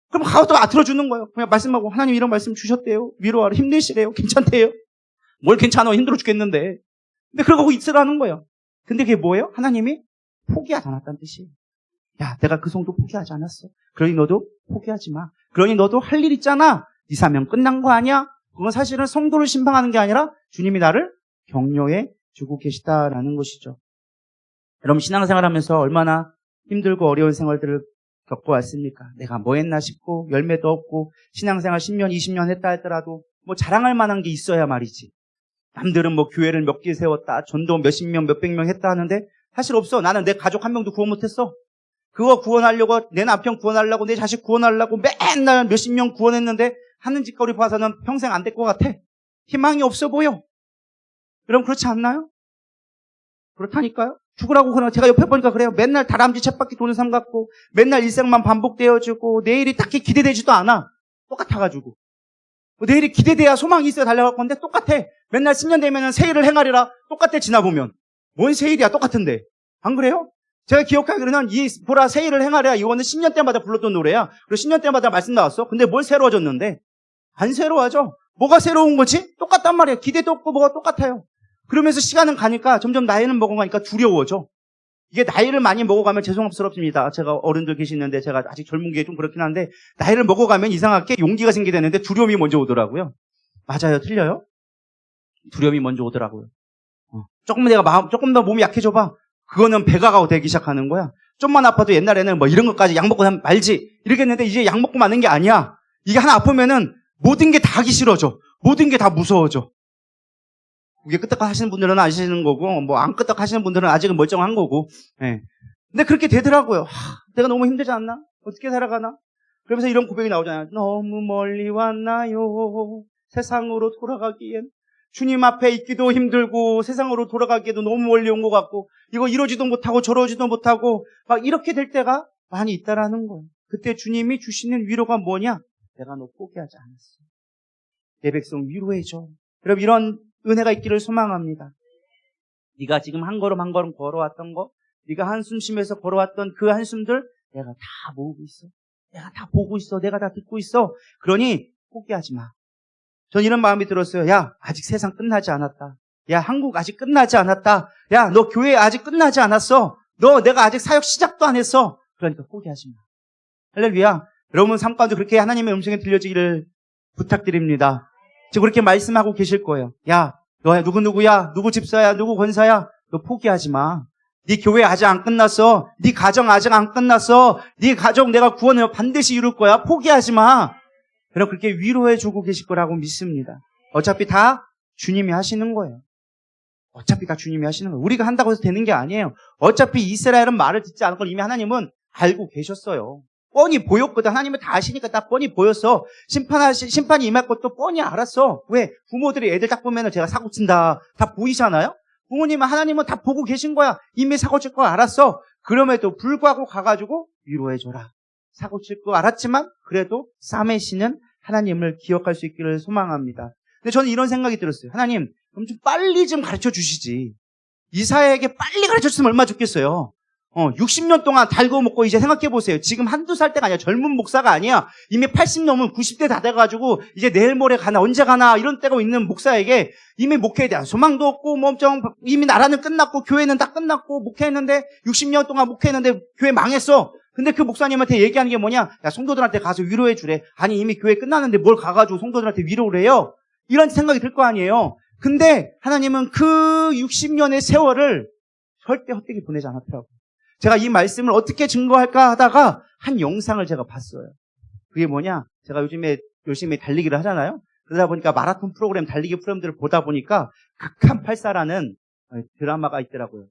A: 그럼 가서 들어주는 거예요. 그냥 말씀하고 하나님 이런 말씀 주셨대요. 위로하라. 힘드시래요. 괜찮대요. 뭘 괜찮아. 힘들어 죽겠는데. 근데 그러고 있으라는 거예요. 근데 그게 뭐예요? 하나님이 포기하지 않았다는 뜻이에요. 야, 내가 그 성도 포기하지 않았어. 그러니 너도 포기하지 마. 그러니 너도 할 일 있잖아. 네 사명 끝난 거 아니야? 그건 사실은 성도를 신방하는 게 아니라 주님이 나를 격려해 주고 계시다라는 것이죠. 여러분 신앙생활 하면서 얼마나 힘들고 어려운 생활들을 겪어왔습니까? 내가 뭐 했나 싶고 열매도 없고 신앙생활 10년, 20년 했다 할더라도 뭐 자랑할 만한 게 있어야 말이지. 남들은 뭐 교회를 몇 개 세웠다, 전도 몇십 명, 몇백 명 했다 하는데 사실 없어. 나는 내 가족 한 명도 구원 못했어. 그거 구원하려고, 내 남편 구원하려고, 내 자식 구원하려고 맨날 몇십 명 구원했는데 하는 짓거리 봐서는 평생 안 될 것 같아. 희망이 없어 보여. 여러분 그렇지 않나요? 그렇다니까요. 죽으라고 그러나 제가 옆에 보니까 그래요. 맨날 다람쥐 쳇바퀴 도는 삶 같고 맨날 일생만 반복되어지고 내일이 딱히 기대되지도 않아. 똑같아가지고. 내일이 기대돼야 소망이 있어야 달려갈 건데 똑같아. 맨날 10년 되면은 새 일을 행하리라. 똑같아 지나보면. 뭔 새 일이야 똑같은데. 안 그래요? 제가 기억하기로는 이 보라 새 일을 행하랴 이거는 10년 때마다 불렀던 노래야. 그리고 10년 때마다 말씀 나왔어. 근데 뭘 새로워졌는데? 안 새로워져. 뭐가 새로운 거지? 똑같단 말이야. 기대도 없고 뭐가 똑같아요. 그러면서 시간은 가니까 점점 나이는 먹어가니까 두려워져. 이게 나이를 많이 먹어가면 죄송스럽습니다. 제가 어른들 계시는데 제가 아직 젊은 게 좀 그렇긴 한데 나이를 먹어가면 이상하게 용기가 생기게 되는데 두려움이 먼저 오더라고요. 맞아요? 틀려요? 두려움이 먼저 오더라고요. 조금 더 몸이 약해져봐. 그거는 배가가 되기 시작하는 거야. 좀만 아파도 옛날에는 뭐 이런 것까지 약 먹고 하면 말지 이렇게 했는데 이제 약 먹고 마는 게 아니야. 이게 하나 아프면은 모든 게 다 하기 싫어져. 모든 게 다 무서워져. 그게 끄떡 하시는 분들은 아시는 거고, 뭐 안 끄떡 하시는 분들은 아직은 멀쩡한 거고. 예. 근데 그렇게 되더라고요. 내가 너무 힘들지 않나? 어떻게 살아가나? 그러면서 이런 고백이 나오잖아요. 너무 멀리 왔나요? 세상으로 돌아가기엔. 주님 앞에 있기도 힘들고 세상으로 돌아가기에도 너무 멀리 온 것 같고 이거 이러지도 못하고 저러지도 못하고 막 이렇게 될 때가 많이 있다라는 거예요. 그때 주님이 주시는 위로가 뭐냐? 내가 너 포기하지 않았어. 내 백성 위로해줘. 여러분 이런 은혜가 있기를 소망합니다. 네가 지금 한 걸음 한 걸음 걸어왔던 거, 네가 한숨 쉬면서 걸어왔던 그 한숨들 내가 다 모으고 있어. 내가 다 보고 있어. 내가 다 듣고 있어. 그러니 포기하지 마. 전 이런 마음이 들었어요. 야, 아직 세상 끝나지 않았다. 야, 한국 아직 끝나지 않았다. 야, 너 교회 아직 끝나지 않았어. 내가 아직 사역 시작도 안 했어. 그러니까 포기하지 마. 할렐루야. 여러분 삶 가운데 그렇게 하나님의 음성이 들려지기를 부탁드립니다. 지금 그렇게 말씀하고 계실 거예요. 야, 너 누구야? 누구 집사야? 누구 권사야? 너 포기하지 마. 네 교회 아직 안 끝났어. 네 가정 아직 안 끝났어. 네 가정 내가 구원을 반드시 이룰 거야. 포기하지 마. 여러분 그렇게 위로해 주고 계실 거라고 믿습니다. 어차피 다 주님이 하시는 거예요. 어차피 다 주님이 하시는 거예요. 우리가 한다고 해서 되는 게 아니에요. 어차피 이스라엘은 말을 듣지 않을 걸 이미 하나님은 알고 계셨어요. 뻔히 보였거든. 하나님은 다 아시니까 다 뻔히 보였어. 심판이 임할 것도 뻔히 알았어. 왜? 부모들이 애들 딱 보면 제가 사고 친다. 다 보이잖아요? 부모님은 하나님은 다 보고 계신 거야. 이미 사고 칠 거 알았어. 그럼에도 불구하고 가가지고 위로해줘라. 사고 칠 거 알았지만 그래도 싸매시는 하나님을 기억할 수 있기를 소망합니다. 근데 저는 이런 생각이 들었어요. 하나님, 그럼 좀 빨리 좀 가르쳐 주시지. 이사야에게 빨리 가르쳐 줬으면 얼마나 좋겠어요. 60년 동안 달고 먹고 이제 생각해 보세요. 지금 한두 살 때가 아니야. 젊은 목사가 아니야. 이미 80 넘은 90대 다 돼가지고 이제 내일 모레 가나 언제 가나 이런 때가 있는 목사에게 이미 목회에 대한 소망도 없고 뭐 엄청 이미 나라는 끝났고 교회는 다 끝났고 목회했는데 60년 동안 목회했는데 교회 망했어. 근데 그 목사님한테 얘기하는 게 뭐냐? 야, 성도들한테 가서 위로해 주래. 아니 이미 교회 끝났는데 뭘 가가지고 성도들한테 위로를 해요? 이런 생각이 들 거 아니에요. 근데 하나님은 그 60년의 세월을 절대 헛되게 보내지 않았더라고요. 제가 이 말씀을 어떻게 증거할까 하다가 한 영상을 제가 봤어요. 그게 뭐냐? 제가 요즘에 열심히 달리기를 하잖아요. 그러다 보니까 마라톤 프로그램, 달리기 프로그램들을 보다 보니까 극한 84라는 드라마가 있더라고요.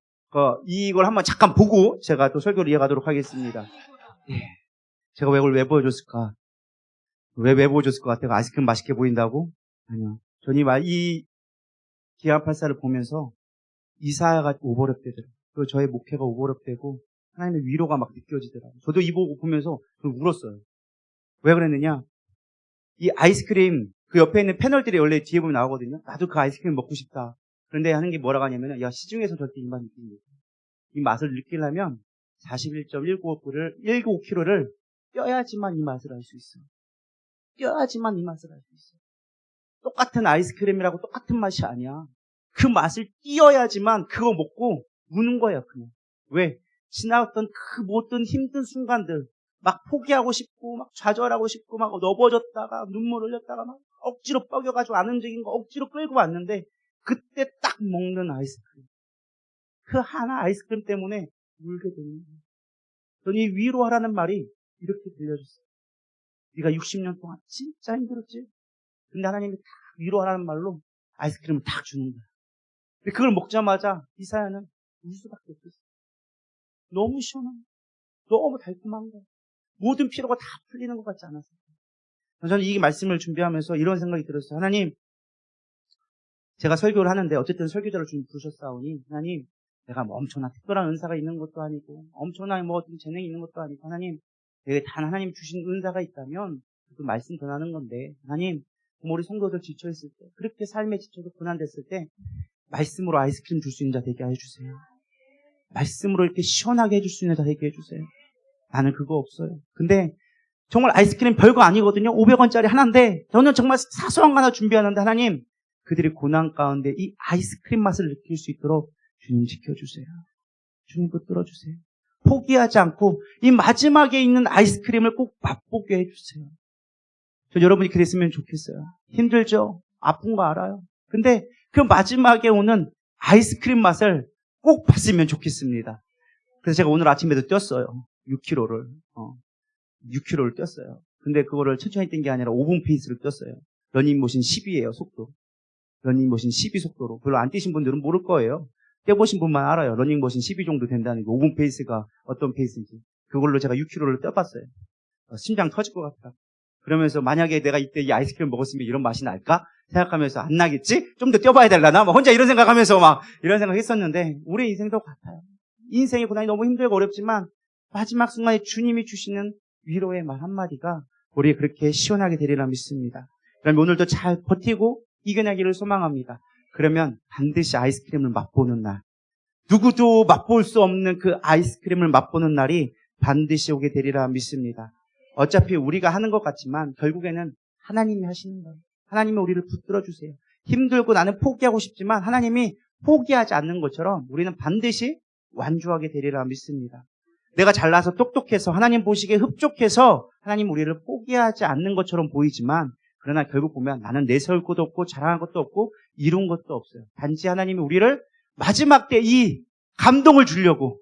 A: 이걸 한번 잠깐 보고 제가 또 설교를 이어가도록 하겠습니다. 예. 제가 이걸 왜 보여줬을까? 왜 보여줬을 것 같아요? 아이스크림 맛있게 보인다고? 아니요. 저는 이 기안 84를 보면서 이사야가 오버랩되더라고요. 그리고 저의 목회가 오버랩되고 하나님의 위로가 막 느껴지더라고요. 저도 이 보면서 울었어요. 왜 그랬느냐? 이 아이스크림 그 옆에 있는 패널들이 원래 뒤에 보면 나오거든요. 나도 그 아이스크림 먹고 싶다. 그런데 하는 게 뭐라고 하냐면 야 시중에서 절대 이 맛 느끼는 거예요. 이 맛을 느끼려면 41.19kg를 뼈야지만 이 맛을 알 수 있어요. 뼈야지만 이 맛을 알 수 있어요. 똑같은 아이스크림이라고 똑같은 맛이 아니야. 그 맛을 띄어야지만 그거 먹고 우는 거야 그냥. 왜? 지나왔던 그 모든 힘든 순간들, 막 포기하고 싶고, 막 좌절하고 싶고, 막 넘어졌다가, 눈물 흘렸다가, 막 억지로 뻐겨가지고 안 움직인 거 억지로 끌고 왔는데, 그때 딱 먹는 아이스크림. 그 하나 아이스크림 때문에 울게 되는 거예요. 저는 이 위로하라는 말이 이렇게 들려줬어요. 네가 60년 동안 진짜 힘들었지? 근데 하나님이 딱 위로하라는 말로 아이스크림을 딱 주는 거야. 근데 그걸 먹자마자 이사야는 울 수밖에 없었어요. 너무 시원한 거야. 너무 달콤한 거야. 모든 피로가 다 풀리는 것 같지 않았어요. 저는 이 말씀을 준비하면서 이런 생각이 들었어요. 하나님, 제가 설교를 하는데 어쨌든 설교자를 좀 부르셨사오니 하나님, 내가 뭐 엄청난 특별한 은사가 있는 것도 아니고 엄청난 뭐 어떤 재능이 있는 것도 아니고 하나님, 내게 단 하나님 주신 은사가 있다면 그 말씀 전하는 건데 하나님, 우리 성도들 지쳐있을 때, 그렇게 삶에 지쳐서 고난됐을 때 말씀으로 아이스크림 줄 수 있는 자 되게 해주세요. 말씀으로 이렇게 시원하게 해줄 수 있는 자 되게 해주세요. 나는 그거 없어요. 근데 정말 아이스크림 별거 아니거든요. 500원짜리 하나인데 저는 정말 사소한 거 하나 준비하는데 하나님, 그들이 고난 가운데 이 아이스크림 맛을 느낄 수 있도록 주님 지켜주세요. 주님 붙들어주세요. 포기하지 않고 이 마지막에 있는 아이스크림을 꼭 맛보게 해주세요. 저 여러분이 그랬으면 좋겠어요. 힘들죠? 아픈 거 알아요. 근데 그 마지막에 오는 아이스크림 맛을 꼭 봤으면 좋겠습니다. 그래서 제가 오늘 아침에도 뛰었어요. 6km를. 6km를 뛰었어요. 근데 그거를 천천히 뛴 게 아니라 5분 페이스를 뛰었어요. 러닝머신 10이에요, 속도. 러닝머신 12 속도로. 별로 안 뛰신 분들은 모를 거예요. 뛰어보신 분만 알아요. 러닝머신 12 정도 된다는 게 5분 페이스가 어떤 페이스인지. 그걸로 제가 6km를 뛰어봤어요. 심장 터질 것 같다. 그러면서 만약에 내가 이때 이 아이스크림 먹었으면 이런 맛이 날까? 생각하면서 안 나겠지? 좀 더 뛰어봐야 되려나? 막 혼자 이런 생각하면서 막 이런 생각 했었는데 우리 인생도 같아요. 인생의 고난이 너무 힘들고 어렵지만 마지막 순간에 주님이 주시는 위로의 말 한마디가 우리 그렇게 시원하게 되리라 믿습니다. 그럼 오늘도 잘 버티고 이겨내기를 소망합니다. 그러면 반드시 아이스크림을 맛보는 날, 누구도 맛볼 수 없는 그 아이스크림을 맛보는 날이 반드시 오게 되리라 믿습니다. 어차피 우리가 하는 것 같지만 결국에는 하나님이 하시는 거예요. 하나님이 우리를 붙들어 주세요. 힘들고 나는 포기하고 싶지만 하나님이 포기하지 않는 것처럼 우리는 반드시 완주하게 되리라 믿습니다. 내가 잘나서 똑똑해서 하나님 보시기에 흡족해서 하나님 우리를 포기하지 않는 것처럼 보이지만 그러나 결국 보면 나는 내세울 것도 없고 자랑한 것도 없고 이룬 것도 없어요. 단지 하나님이 우리를 마지막 때 이 감동을 주려고,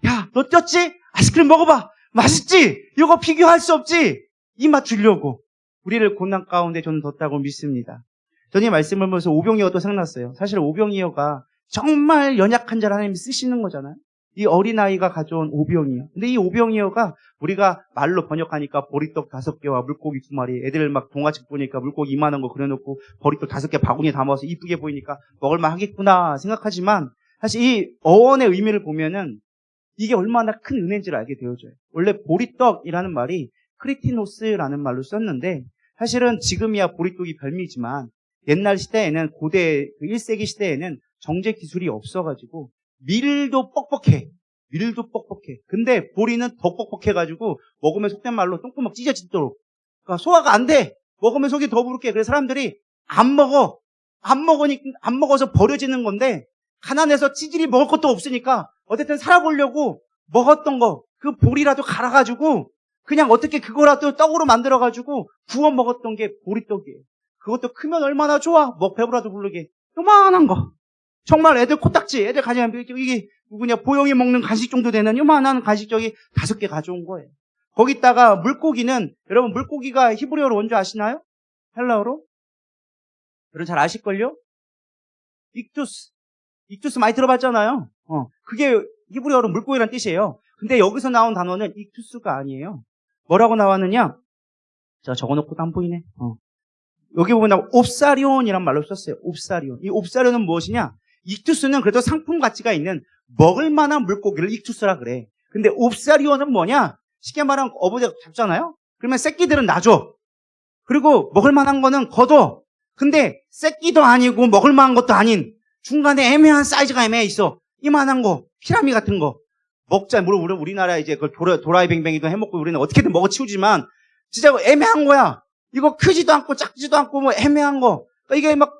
A: 야, 너 뛰었지? 아이스크림 먹어봐. 맛있지? 이거 비교할 수 없지? 이 맛 주려고 우리를 고난 가운데 저는 뒀다고 믿습니다. 저는 이 말씀을 보면서 오병이어도 생각났어요. 사실 오병이어가 정말 연약한 자를 하나님이 쓰시는 거잖아요. 이 어린아이가 가져온 오병이어. 근데 이 오병이어가 우리가 말로 번역하니까 보리떡 5개와 물고기 2마리, 애들 막 동화책 보니까 물고기 이만한 거 그려놓고 보리떡 5개 바구니에 담아서 이쁘게 보이니까 먹을만 하겠구나 생각하지만 사실 이 어원의 의미를 보면은 이게 얼마나 큰 은혜인지를 알게 되어져요. 원래 보리떡이라는 말이 크리티노스라는 말로 썼는데 사실은 지금이야 보리떡이 별미지만 옛날 시대에는 고대 1세기 시대에는 정제 기술이 없어가지고 밀도 뻑뻑해. 근데 보리는 더 뻑뻑해가지고 먹으면 속된 말로 똥구멍 찢어지도록. 그러니까 소화가 안 돼. 먹으면 속이 더 부르게. 그래서 사람들이 안 먹어서 버려지는 건데 가난해서 찌질이 먹을 것도 없으니까 어쨌든 살아보려고 먹었던 거, 그 보리라도 갈아가지고 그냥 어떻게 그거라도 떡으로 만들어가지고 구워 먹었던 게 보리떡이에요. 그것도 크면 얼마나 좋아. 배부라도 부르게. 요만한 거. 정말 애들 코딱지, 애들 가져가면 이게 누구냐, 보영이 먹는 간식 정도 되는 요만한 간식 저기 5개 가져온 거예요. 거기다가 물고기는, 여러분 물고기가 히브리어로 뭔지 아시나요? 헬라어로? 여러분 잘 아실걸요? 익투스 많이 들어봤잖아요. 그게 히브리어로 물고기란 뜻이에요. 근데 여기서 나온 단어는 익투스가 아니에요. 뭐라고 나왔느냐? 자, 적어놓고도 안 보이네. 여기 보면 옵사리온이란 말로 썼어요. 옵사리온. 이 옵사리온은 무엇이냐? 익투스는 그래도 상품 가치가 있는 먹을 만한 물고기를 익투스라 그래. 근데 옵사리온은 뭐냐? 쉽게 말하면 어부대가 잡잖아요? 그러면 새끼들은 놔줘. 그리고 먹을 만한 거는 걷어. 근데 새끼도 아니고 먹을 만한 것도 아닌 중간에 애매한 사이즈가 애매해 있어. 이만한 거, 피라미 같은 거. 먹자. 물론 우리나라 이제 그걸 도라이 뱅뱅이도 해먹고 우리는 어떻게든 먹어 치우지만 진짜 애매한 거야. 이거 크지도 않고 작지도 않고 뭐 애매한 거. 그러니까 이게 막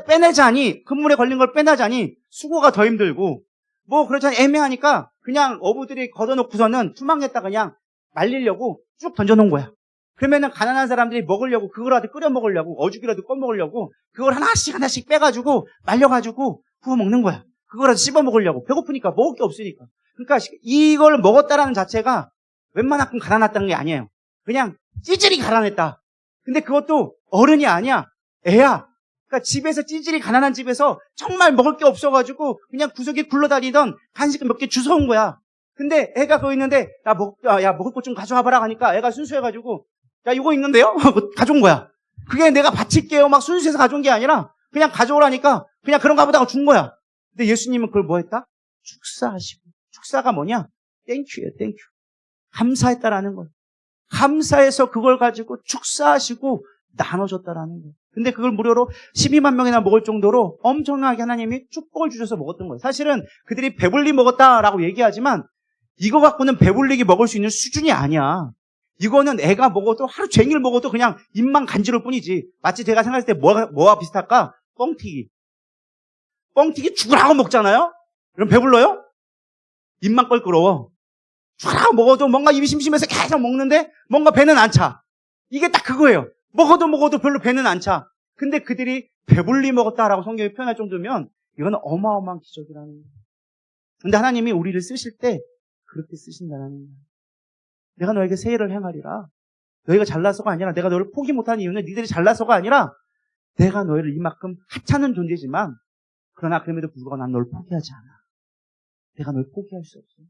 A: 빼내자니, 그물에 걸린 걸 빼내자니 수고가 더 힘들고 뭐 그렇잖아. 애매하니까 그냥 어부들이 걷어놓고서는 투망에다 그냥 말리려고 쭉 던져놓은 거야. 그러면은 가난한 사람들이 먹으려고, 그거라도 끓여 먹으려고, 어죽이라도 꺼 먹으려고, 그걸 하나씩 빼가지고, 말려가지고, 구워 먹는 거야. 그거라도 씹어 먹으려고. 배고프니까, 먹을 게 없으니까. 그러니까 이걸 먹었다라는 자체가 웬만큼 가난했다는 게 아니에요. 그냥 찌질이 가난했다. 근데 그것도 어른이 아니야. 애야. 그러니까 집에서 찌질이 가난한 집에서 정말 먹을 게 없어가지고 그냥 구석에 굴러다니던 간식 몇 개 주워온 거야. 근데 애가 그거 있는데, 야, 먹을 것 좀 가져와봐라 하니까 애가 순수해가지고, 야, 이거 있는데요? 가져온 거야. 그게 내가 바칠게요. 막 순수해서 가져온 게 아니라 그냥 가져오라니까 그냥 그런가 보다 하고 준 거야. 근데 예수님은 그걸 뭐 했다? 축사하시고. 축사가 뭐냐? 땡큐예요, 땡큐. 감사했다라는 거예요. 감사해서 그걸 가지고 축사하시고 나눠줬다라는 거예요. 근데 그걸 무료로 12만 명이나 먹을 정도로 엄청나게 하나님이 축복을 주셔서 먹었던 거예요. 사실은 그들이 배불리 먹었다라고 얘기하지만 이거 갖고는 배불리게 먹을 수 있는 수준이 아니야. 이거는 애가 먹어도 하루 종일 먹어도 그냥 입만 간지러울 뿐이지. 마치 제가 생각했을 때 뭐와 비슷할까? 뻥튀기. 뻥튀기 죽으라고 먹잖아요? 그럼 배불러요? 입만 껄끄러워. 죽으라고 먹어도 뭔가 입이 심심해서 계속 먹는데 뭔가 배는 안 차. 이게 딱 그거예요. 먹어도 별로 배는 안 차. 근데 그들이 배불리 먹었다라고 성경이 표현할 정도면 이거는 어마어마한 기적이라는 거예요. 근데 하나님이 우리를 쓰실 때 그렇게 쓰신다는 거예요. 내가 너에게 세일을 행하리라. 너희가 잘나서가 아니라, 내가 너를 포기 못한 이유는 니들이 잘나서가 아니라 내가 너희를 이만큼 하찮은 존재지만, 그러나 그럼에도 불구하고 난 너를 포기하지 않아. 내가 너를 포기할 수 없어.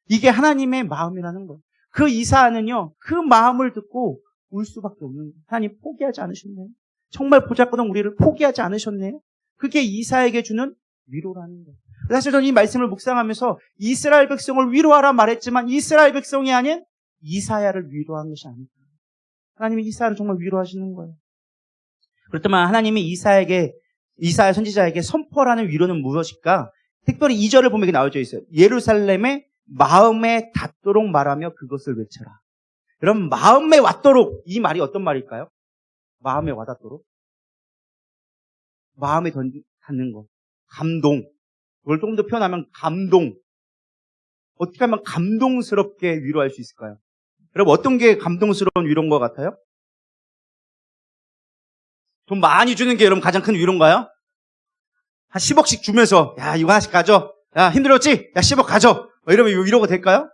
A: 이게 하나님의 마음이라는 거예요. 그 이사야는요, 그 마음을 듣고 울 수밖에 없는 거예요. 하나님 포기하지 않으셨네요. 정말 보잘것없는 우리를 포기하지 않으셨네요. 그게 이사야에게 주는 위로라는 거예요. 사실 저는 이 말씀을 묵상하면서 이스라엘 백성을 위로하라 말했지만 이스라엘 백성이 아닌 이사야를 위로한 것이 아니다. 하나님이 이사야를 정말 위로하시는 거예요. 그렇다면 하나님이 이사야 선지자에게 선포하는 위로는 무엇일까? 특별히 2절을 보면 이게 나와져 있어요. 예루살렘에 마음에 닿도록 말하며 그것을 외쳐라. 여러분, 마음에 왔도록, 이 말이 어떤 말일까요? 마음에 와닿도록. 마음에 닿는 거. 감동. 그걸 조금 더 표현하면 감동. 어떻게 하면 감동스럽게 위로할 수 있을까요? 여러분, 어떤 게 감동스러운 위로인 것 같아요? 돈 많이 주는 게 여러분 가장 큰 위로인가요? 한 10억씩 주면서, 야, 이거 하나씩 가져. 야, 힘들었지? 야, 10억 가져. 이러면 위로가 될까요?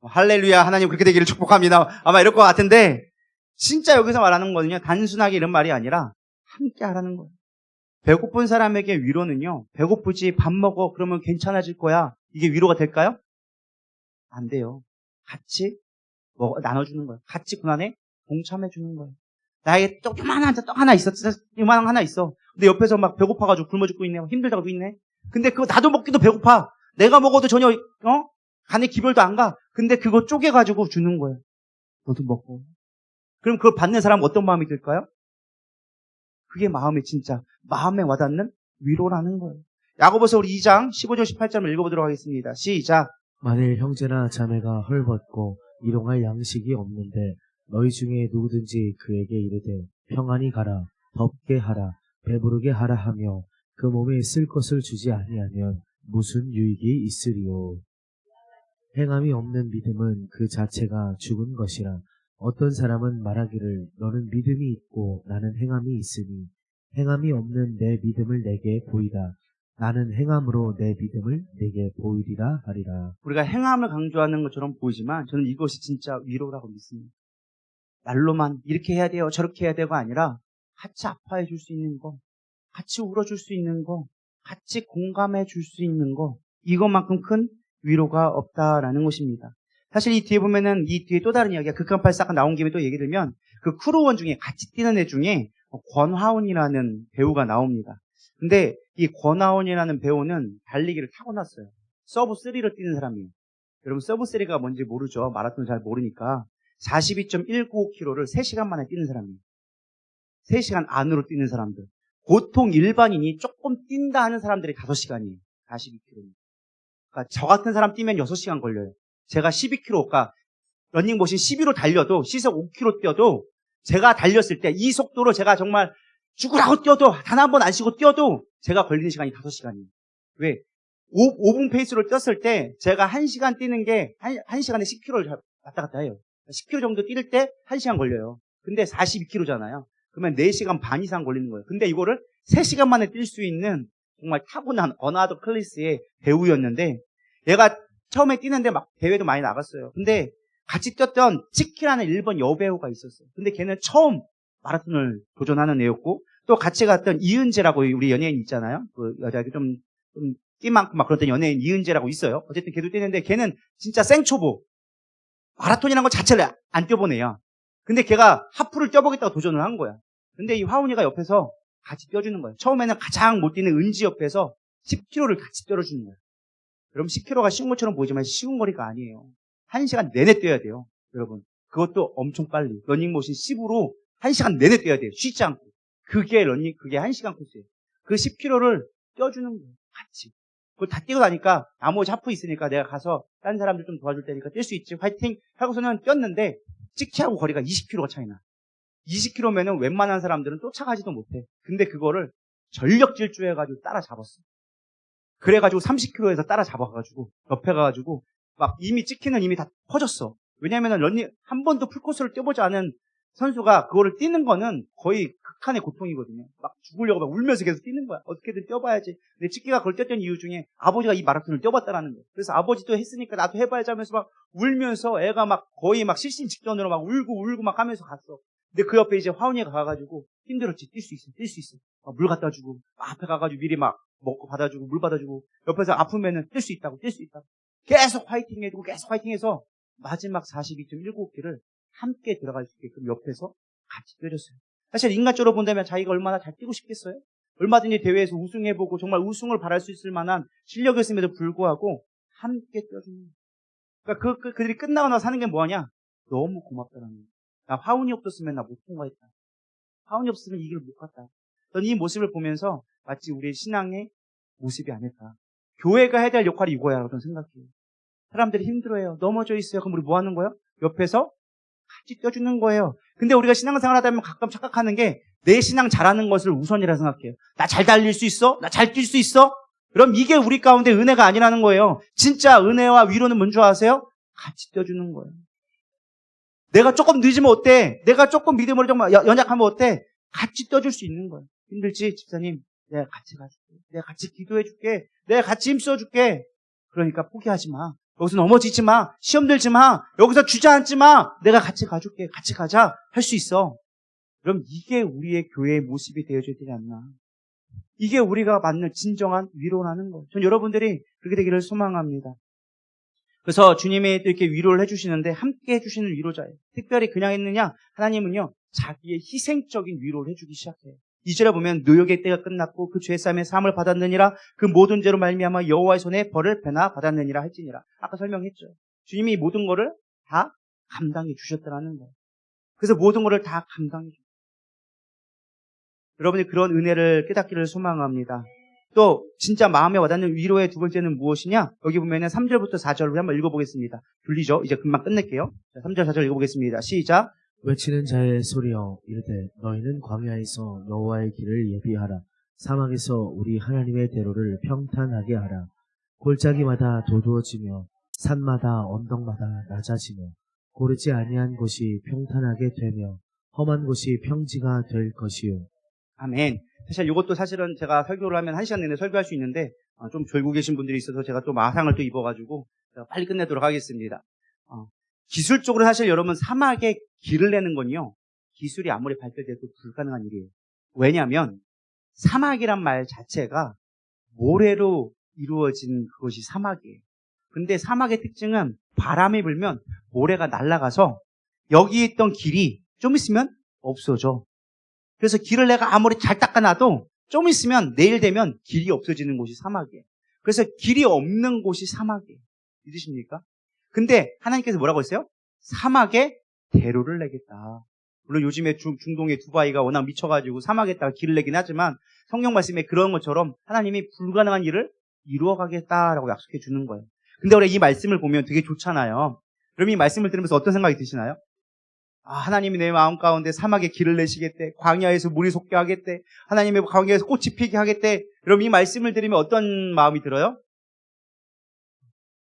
A: 할렐루야, 하나님 그렇게 되기를 축복합니다. 아마 이럴 것 같은데, 진짜 여기서 말하는 거는요, 단순하게 이런 말이 아니라 함께 하라는 거예요. 배고픈 사람에게 위로는요, 배고프지, 밥 먹어, 그러면 괜찮아질 거야. 이게 위로가 될까요? 안 돼요. 같이 나눠주는 거예요. 같이 고난에 동참해주는 거예요. 나에게 조그만한 떡 하나 있어. 요만한 하나 있어. 근데 옆에서 막 배고파가지고 굶어 죽고 있네. 힘들다고 있네. 근데 그거 나도 먹기도 배고파. 내가 먹어도 전혀, 간에 기별도 안 가. 근데 그거 쪼개가지고 주는 거예요. 너도 먹고. 그럼 그걸 받는 사람은 어떤 마음이 들까요? 그게 마음에 와닿는 위로라는 거예요. 야고보서 우리 2장 15절 18절을 읽어보도록 하겠습니다. 시작.
B: 만일 형제나 자매가 헐벗고 일용할 양식이 없는데 너희 중에 누구든지 그에게 이르되 평안히 가라, 덥게 하라, 배부르게 하라 하며 그 몸에 쓸 것을 주지 아니하면 무슨 유익이 있으리요. 행함이 없는 믿음은 그 자체가 죽은 것이라. 어떤 사람은 말하기를 너는 믿음이 있고 나는 행함이 있으니 행함이 없는 내 믿음을 내게 보이라. 나는 행함으로 내 믿음을 내게 보이리라 하리라.
A: 우리가 행함을 강조하는 것처럼 보이지만 저는 이것이 진짜 위로라고 믿습니다. 말로만 이렇게 해야 돼요, 저렇게 해야 되고 아니라 같이 아파해 줄 수 있는 거, 같이 울어줄 수 있는 거, 같이 공감해 줄 수 있는 거, 이것만큼 큰 위로가 없다라는 것입니다. 사실 이 뒤에 보면은 이 뒤에 또 다른 이야기가 극한팔사가 나온 김에 또 얘기 들면 그 크루원 중에 같이 뛰는 애 중에 권하온이라는 배우가 나옵니다. 근데 이 권하온이라는 배우는 달리기를 타고났어요. 서브 3를 뛰는 사람이에요. 여러분 서브 3가 뭔지 모르죠? 마라톤을 잘 모르니까 42.195km를 3시간 만에 뛰는 사람이에요. 3시간 안으로 뛰는 사람들. 보통 일반인이 조금 뛴다 하는 사람들이 5시간이에요. 42km. 그러니까 저 같은 사람 뛰면 6시간 걸려요. 제가 12km, 그러니까 러닝머신 12로 달려도 시속 5km 뛰어도 제가 달렸을 때 이 속도로 제가 정말 죽으라고 뛰어도 단 한 번 안 쉬고 뛰어도 제가 걸리는 시간이 5시간이에요. 왜? 5분 페이스로 뛰었을 때 제가 1시간 뛰는 게 1시간에 10km를 왔다 갔다 해요. 10km 정도 뛸 때 1시간 걸려요. 근데 42km잖아요. 그러면 4시간 반 이상 걸리는 거예요. 근데 이거를 3시간 만에 뛸 수 있는 정말 타고난 어나더 클래스의 배우였는데 얘가 처음에 뛰는데 막 대회도 많이 나갔어요. 근데 같이 뛰었던 치키라는 일본 여배우가 있었어요. 근데 걔는 처음 마라톤을 도전하는 애였고 또 같이 갔던 이은재라고 우리 연예인 있잖아요. 그 여자 좀 끼 많고 막 그랬던 연예인 이은재라고 있어요. 어쨌든 걔도 뛰는데 걔는 진짜 생초보. 마라톤이라는 것 자체를 안 뛰어본 애야. 근데 걔가 하프를 뛰어보겠다고 도전을 한 거야. 근데 이 화훈이가 옆에서 같이 뛰어주는 거예요. 처음에는 가장 못 뛰는 은지 옆에서 10km를 같이 뛰어주는 거예요. 그럼 10km가 쉬운 것처럼 보이지만 쉬운 거리가 아니에요. 1시간 내내 뛰어야 돼요. 여러분. 그것도 엄청 빨리. 러닝머신 10으로 1시간 내내 뛰어야 돼요. 쉬지 않고. 그게 1시간 코스예요. 그 10km를 뛰어주는 거예요. 같이. 그걸 다 뛰고 나니까 나머지 하프 있으니까 내가 가서 다른 사람들 좀 도와줄 테니까 뛸 수 있지. 화이팅! 하고서는 뛰었는데 찍히하고 거리가 20km가 차이나. 20km면은 웬만한 사람들은 쫓아가지도 못해. 근데 그거를 전력 질주해가지고 따라잡았어. 그래가지고 30km에서 따라잡아가지고 옆에 가가지고 막 이미 찍히는 이미 다 퍼졌어. 왜냐면은 러닝 한 번도 풀코스를 뛰어보지 않은 선수가 그거를 뛰는 거는 거의 극한의 고통이거든요. 막 죽으려고 막 울면서 계속 뛰는 거야. 어떻게든 뛰어봐야지. 근데 찍기가 그걸 뛰었던 이유 중에 아버지가 이 마라톤을 뛰어봤다라는 거예요. 그래서 아버지도 했으니까 나도 해봐야지 하면서 막 울면서 애가 막 거의 막 실신 직전으로 막 울고 막 하면서 갔어. 근데 그 옆에 이제 화훈이가 가가지고 힘들었지. 뛸 수 있어. 막 물 갖다 주고 막 앞에 가가지고 미리 막 먹고 받아주고 물 받아주고 옆에서 아프면은 뛸 수 있다고. 계속 화이팅 해주고 계속 화이팅해서 마지막 42.19km를 함께 들어갈 수 있게끔 옆에서 같이 뛰어줬어요. 사실 인간적으로 본다면 자기가 얼마나 잘 뛰고 싶겠어요? 얼마든지 대회에서 우승해보고 정말 우승을 바랄 수 있을 만한 실력이었음에도 불구하고 함께 뛰어주는 거예요. 그러니까 그들이 끝나고 나서 하는 게 뭐하냐? 너무 고맙다는 거예요. 나 화운이 없었으면 나 못 통과했다. 화운이 없으면 이 길을 못 갔다. 저는 이 모습을 보면서 마치 우리의 신앙의 모습이 아닐까. 교회가 해야 될 역할이 이거야 라고 저는 생각해요. 사람들이 힘들어해요. 넘어져 있어요. 그럼 우리 뭐 하는 거예요? 옆에서 같이 뛰어주는 거예요. 근데 우리가 신앙생활 하다 보면 가끔 착각하는 게 내 신앙 잘하는 것을 우선이라 생각해요. 나 잘 달릴 수 있어? 나 잘 뛸 수 있어? 그럼 이게 우리 가운데 은혜가 아니라는 거예요. 진짜 은혜와 위로는 뭔지 아세요? 같이 뛰어주는 거예요. 내가 조금 늦으면 어때? 내가 조금 믿음으로 좀 연약하면 어때? 같이 뛰어줄 수 있는 거예요. 힘들지? 집사님, 내가 같이 가줄게. 내가 같이 기도해줄게. 내가 같이 힘써줄게. 그러니까 포기하지 마. 여기서 넘어지지 마. 시험 들지 마. 여기서 주저앉지 마. 내가 같이 가줄게. 같이 가자. 할 수 있어. 그럼 이게 우리의 교회의 모습이 되어줘야 되지 않나. 이게 우리가 받는 진정한 위로라는 거예요. 전 여러분들이 그렇게 되기를 소망합니다. 그래서 주님이 또 이렇게 위로를 해주시는데 함께 해주시는 위로자예요. 특별히 그냥 했느냐? 하나님은요, 자기의 희생적인 위로를 해주기 시작해요. 2절에 보면 노역의 때가 끝났고 그 죄사함의 사함을 받았느니라 그 모든 죄로 말미암아 여호와의 손에 벌을 배나 받았느니라 할지니라. 아까 설명했죠. 주님이 이 모든 거를 다 감당해 주셨다는 거예요. 그래서 모든 거를 다 감당해 주셨어요. 여러분이 그런 은혜를 깨닫기를 소망합니다. 또 진짜 마음에 와닿는 위로의 두 번째는 무엇이냐? 여기 보면은 3절부터 4절로 한번 읽어보겠습니다. 줄리죠? 이제 금방 끝낼게요. 3절 4절 읽어보겠습니다. 시작.
B: 외치는 자의 소리여 이르되 너희는 광야에서 여호와의 길을 예비하라. 사막에서 우리 하나님의 대로를 평탄하게 하라. 골짜기마다 도두어지며 산마다 언덕마다 낮아지며 고르지 아니한 곳이 평탄하게 되며 험한 곳이 평지가 될 것이요.
A: 아멘. 사실 이것도 사실은 제가 설교를 하면 1시간 내내 설교할 수 있는데 좀 졸고 계신 분들이 있어서 제가 또 마상을 또 입어가지고 제가 빨리 끝내도록 하겠습니다. 기술적으로 사실 여러분 사막에 길을 내는 건요. 기술이 아무리 발달돼도 불가능한 일이에요. 왜냐하면 사막이란 말 자체가 모래로 이루어진 그것이 사막이에요. 근데 사막의 특징은 바람이 불면 모래가 날아가서 여기 있던 길이 좀 있으면 없어져. 그래서 길을 내가 아무리 잘 닦아놔도 좀 있으면 내일 되면 길이 없어지는 곳이 사막이에요. 그래서 길이 없는 곳이 사막이에요. 믿으십니까? 근데 하나님께서 뭐라고 했어요? 사막에 대로를 내겠다. 물론 요즘에 중동의 두바이가 워낙 미쳐가지고 사막에다가 길을 내긴 하지만 성경 말씀에 그런 것처럼 하나님이 불가능한 일을 이루어가겠다라고 약속해 주는 거예요. 근데 우리 이 말씀을 보면 되게 좋잖아요. 그럼 이 말씀을 들으면서 어떤 생각이 드시나요? 하나님이 내 마음 가운데 사막에 길을 내시겠대. 광야에서 물이 솟게 하겠대. 하나님의 광야에서 꽃이 피게 하겠대. 그럼 이 말씀을 들으면 어떤 마음이 들어요?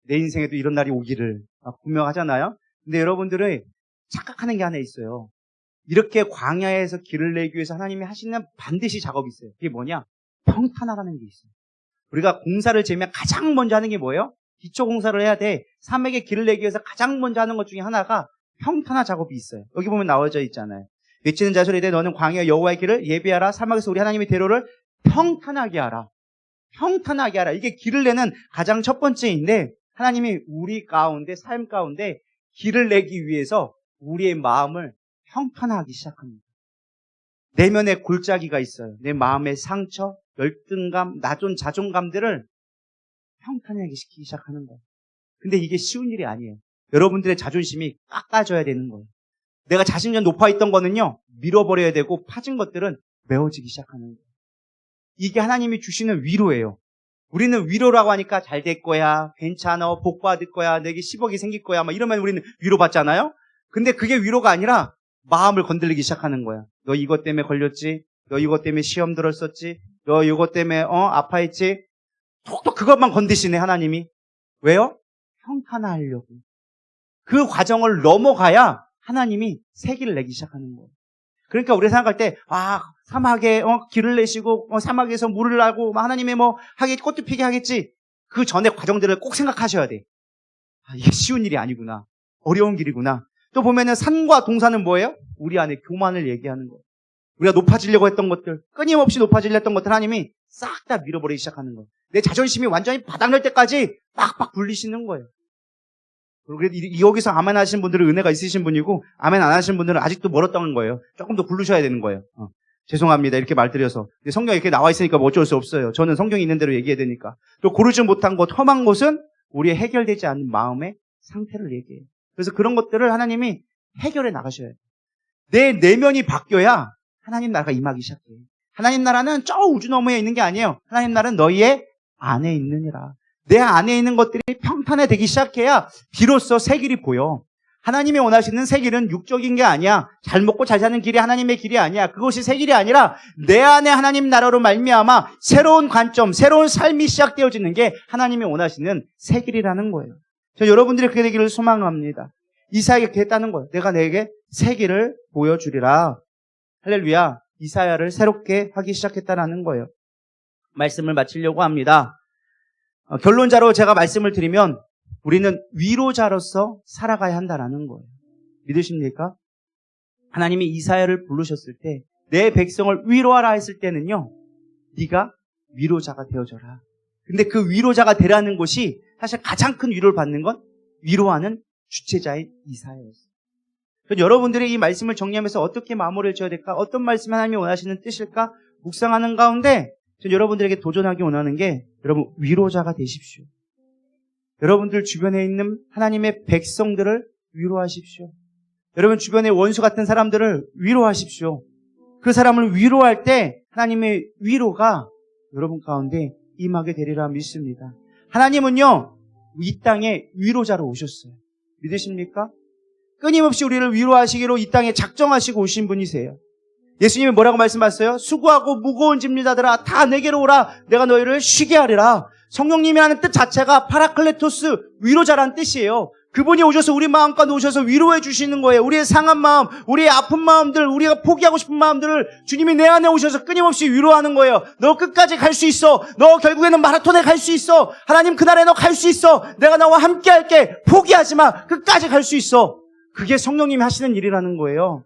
A: 내 인생에도 이런 날이 오기를 분명하잖아요. 근데 여러분들의 착각하는 게 하나 있어요. 이렇게 광야에서 길을 내기 위해서 하나님이 하시는 반드시 작업이 있어요. 그게 뭐냐? 평탄화라는 게 있어요. 우리가 공사를 지으면 가장 먼저 하는 게 뭐예요? 기초 공사를 해야 돼. 산맥에 길을 내기 위해서 가장 먼저 하는 것 중에 하나가 평탄화 작업이 있어요. 여기 보면 나와져 있잖아요. 외치는 자소리 되 너는 광야 여호와의 길을 예비하라. 사막에서 우리 하나님의 대로를 평탄하게 하라. 평탄하게 하라. 이게 길을 내는 가장 첫 번째인데 하나님이 우리 가운데 삶 가운데 길을 내기 위해서 우리의 마음을 평탄하기 시작합니다. 내면에 골짜기가 있어요. 내 마음의 상처, 열등감, 낮은 자존감들을 평탄하게 시키기 시작하는 거예요. 근데 이게 쉬운 일이 아니에요. 여러분들의 자존심이 깎아져야 되는 거예요. 내가 자신감 높아 있던 거는요, 밀어버려야 되고 파진 것들은 메워지기 시작하는 거예요. 이게 하나님이 주시는 위로예요. 우리는 위로라고 하니까 잘 될 거야, 괜찮아, 복 받을 거야, 내게 10억이 생길 거야, 막 이러면 우리는 위로받잖아요? 근데 그게 위로가 아니라 마음을 건들리기 시작하는 거야. 너 이것 때문에 걸렸지? 너 이것 때문에 시험 들었었지? 너 이것 때문에 아파했지? 톡톡 그것만 건드시네 하나님이. 왜요? 평탄화하려고. 그 과정을 넘어가야 하나님이 세기를 내기 시작하는 거예요. 그러니까 우리가 생각할 때 사막에 길을 내시고 사막에서 물을 나고 하나님의 하겠지, 꽃도 피게 하겠지. 그 전에 과정들을 꼭 생각하셔야 돼. 이게 쉬운 일이 아니구나. 어려운 길이구나. 또 보면은 산과 동산은 뭐예요? 우리 안에 교만을 얘기하는 거예요. 우리가 높아지려고 했던 것들, 끊임없이 높아지려고 했던 것들 하나님이 싹 다 밀어버리기 시작하는 거예요. 내 자존심이 완전히 바닥날 때까지 빡빡 굴리시는 거예요. 그리고 여기서 아멘 하시는 분들은 은혜가 있으신 분이고 아멘 안 하시는 분들은 아직도 멀었다는 거예요. 조금 더 굴르셔야 되는 거예요. 죄송합니다. 이렇게 말드려서. 성경에 이렇게 나와 있으니까 뭐 어쩔 수 없어요. 저는 성경이 있는 대로 얘기해야 되니까. 또 고르지 못한 곳, 험한 곳은 우리의 해결되지 않은 마음의 상태를 얘기해요. 그래서 그런 것들을 하나님이 해결해 나가셔야 돼요. 내 내면이 바뀌어야 하나님 나라가 임하기 시작해요. 하나님 나라는 저 우주 너머에 있는 게 아니에요. 하나님 나라는 너희의 안에 있느니라. 내 안에 있는 것들이 평탄해되기 시작해야 비로소 새 길이 보여. 하나님이 원하시는 새 길은 육적인 게 아니야. 잘 먹고 잘 사는 길이 하나님의 길이 아니야. 그것이 새 길이 아니라 내 안에 하나님 나라로 말미암아 새로운 관점, 새로운 삶이 시작되어지는 게 하나님이 원하시는 새 길이라는 거예요. 저 여러분들이 그렇게 되기를 소망합니다. 이사야에게 그렇게 했다는 거예요. 내가 내게 새 길을 보여주리라. 할렐루야. 이사야를 새롭게 하기 시작했다는 거예요. 말씀을 마치려고 합니다. 결론자로 제가 말씀을 드리면 우리는 위로자로서 살아가야 한다는 거예요. 믿으십니까? 하나님이 이사야를 부르셨을 때 내 백성을 위로하라 했을 때는요, 네가 위로자가 되어줘라. 근데 그 위로자가 되라는 것이 사실 가장 큰 위로를 받는 건 위로하는 주체자인 이사야였어요. 여러분들이 이 말씀을 정리하면서 어떻게 마무리를 지어야 될까? 어떤 말씀 하나님이 원하시는 뜻일까? 묵상하는 가운데 전 여러분들에게 도전하기 원하는 게 여러분 위로자가 되십시오. 여러분들 주변에 있는 하나님의 백성들을 위로하십시오. 여러분 주변의 원수 같은 사람들을 위로하십시오. 그 사람을 위로할 때 하나님의 위로가 여러분 가운데 임하게 되리라 믿습니다. 하나님은요, 이 땅에 위로자로 오셨어요. 믿으십니까? 끊임없이 우리를 위로하시기로 이 땅에 작정하시고 오신 분이세요. 예수님이 뭐라고 말씀하셨어요? 수고하고 무거운 짐 자들아 다 내게로 오라. 내가 너희를 쉬게 하리라. 성령님이 하는 뜻 자체가 파라클레토스, 위로자라는 뜻이에요. 그분이 오셔서 우리 마음가운데 오셔서 위로해 주시는 거예요. 우리의 상한 마음, 우리의 아픈 마음들, 우리가 포기하고 싶은 마음들을 주님이 내 안에 오셔서 끊임없이 위로하는 거예요. 너 끝까지 갈 수 있어. 너 결국에는 마라톤에 갈 수 있어. 하나님 그날에 너 갈 수 있어. 내가 너와 함께 할게. 포기하지 마. 끝까지 갈 수 있어. 그게 성령님이 하시는 일이라는 거예요.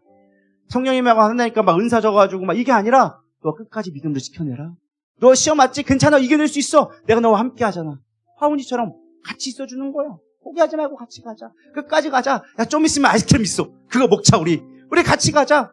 A: 성령님하고 한다니까 막 은사 줘가지고 막 이게 아니라 너 끝까지 믿음으로 지켜내라. 너 시험 맞지? 괜찮아. 이겨낼 수 있어. 내가 너와 함께 하잖아. 화훈이처럼 같이 있어주는 거예요. 포기하지 말고 같이 가자. 끝까지 가자. 야, 좀 있으면 아이스크림 있어. 그거 먹자, 우리 같이 가자.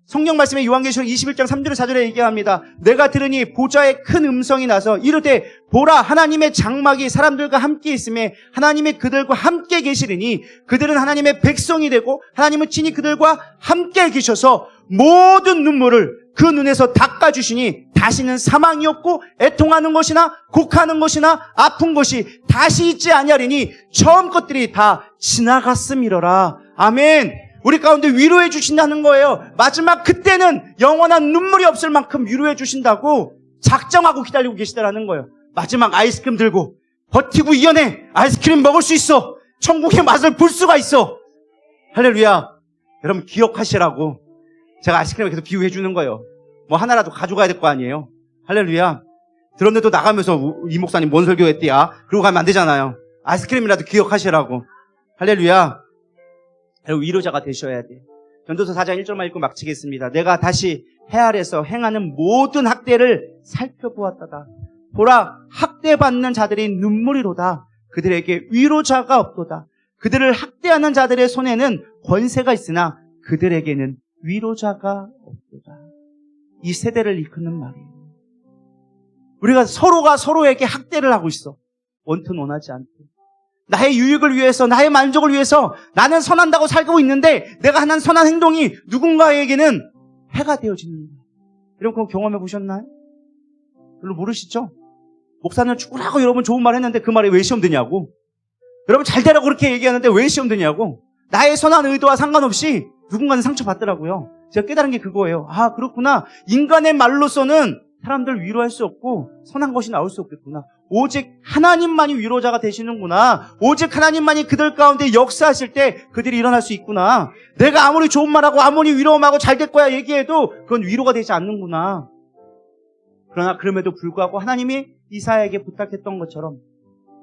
A: 성경 말씀에 요한계시록 21장 3절에 4절에 얘기합니다. 내가 들으니 보좌의 큰 음성이 나서 이르되 보라 하나님의 장막이 사람들과 함께 있음에 하나님이 그들과 함께 계시리니 그들은 하나님의 백성이 되고 하나님은 친히 그들과 함께 계셔서 모든 눈물을 그 눈에서 닦아주시니 다시는 사망이 없고 애통하는 것이나 곡하는 것이나 아픈 것이 다시 있지 아니하리니 처음 것들이 다 지나갔음이로라. 아멘. 우리 가운데 위로해 주신다는 거예요. 마지막 그때는 영원한 눈물이 없을 만큼 위로해 주신다고 작정하고 기다리고 계시다라는 거예요. 마지막 아이스크림 들고 버티고 이겨내. 아이스크림 먹을 수 있어. 천국의 맛을 볼 수가 있어. 할렐루야. 여러분 기억하시라고 제가 아이스크림을 계속 비유해 주는 거예요. 뭐 하나라도 가져가야 될 거 아니에요. 할렐루야. 그런데도 나가면서 이 목사님 뭔 설교했대야? 그러고 가면 안 되잖아요. 아이스크림이라도 기억하시라고. 할렐루야. 여러분 위로자가 되셔야 돼요. 전도서 4장 1절만 읽고 마치겠습니다. 내가 다시 해 아래서 행하는 모든 학대를 살펴보았다가 보라 학대받는 자들이 눈물이로다. 그들에게 위로자가 없도다. 그들을 학대하는 자들의 손에는 권세가 있으나 그들에게는 위로자가 없도다. 이 세대를 이끄는 말이에요. 우리가 서로가 서로에게 학대를 하고 있어. 원튼 원하지 않고. 나의 유익을 위해서, 나의 만족을 위해서 나는 선한다고 살고 있는데 내가 하는 선한 행동이 누군가에게는 해가 되어지는 거예요. 여러분 그거 경험해 보셨나요? 별로 모르시죠? 목사는 죽으라고 여러분 좋은 말 했는데 그 말에 왜 시험 드냐고. 여러분 잘 되라고 그렇게 얘기하는데 왜 시험 드냐고. 나의 선한 의도와 상관없이 누군가는 상처받더라고요. 제가 깨달은 게 그거예요. 아 그렇구나. 인간의 말로서는 사람들 위로할 수 없고 선한 것이 나올 수 없겠구나. 오직 하나님만이 위로자가 되시는구나. 오직 하나님만이 그들 가운데 역사하실 때 그들이 일어날 수 있구나. 내가 아무리 좋은 말하고 아무리 위로하고 잘 될 거야 얘기해도 그건 위로가 되지 않는구나. 그러나 그럼에도 불구하고 하나님이 이사야에게 부탁했던 것처럼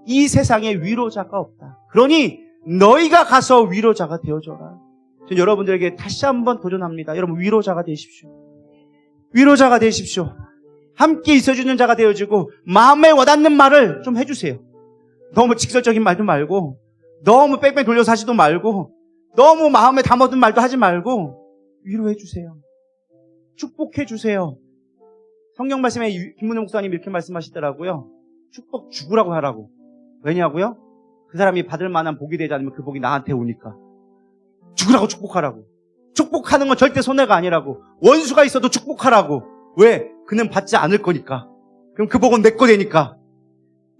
A: 이 세상에 위로자가 없다. 그러니 너희가 가서 위로자가 되어줘라. 저는 여러분들에게 다시 한번 도전합니다. 여러분 위로자가 되십시오. 위로자가 되십시오. 함께 있어주는 자가 되어지고 마음에 와닿는 말을 좀 해주세요. 너무 직설적인 말도 말고 너무 빽빽 돌려서 하지도 말고 너무 마음에 담아둔 말도 하지 말고 위로해주세요. 축복해주세요. 성경 말씀에 김문호 목사님이 이렇게 말씀하시더라고요. 축복 주구라고 하라고. 왜냐고요? 그 사람이 받을 만한 복이 되지 않으면 그 복이 나한테 오니까. 죽으라고 축복하라고. 축복하는 건 절대 손해가 아니라고. 원수가 있어도 축복하라고. 왜? 그는 받지 않을 거니까. 그럼 그 복은 내 거 되니까.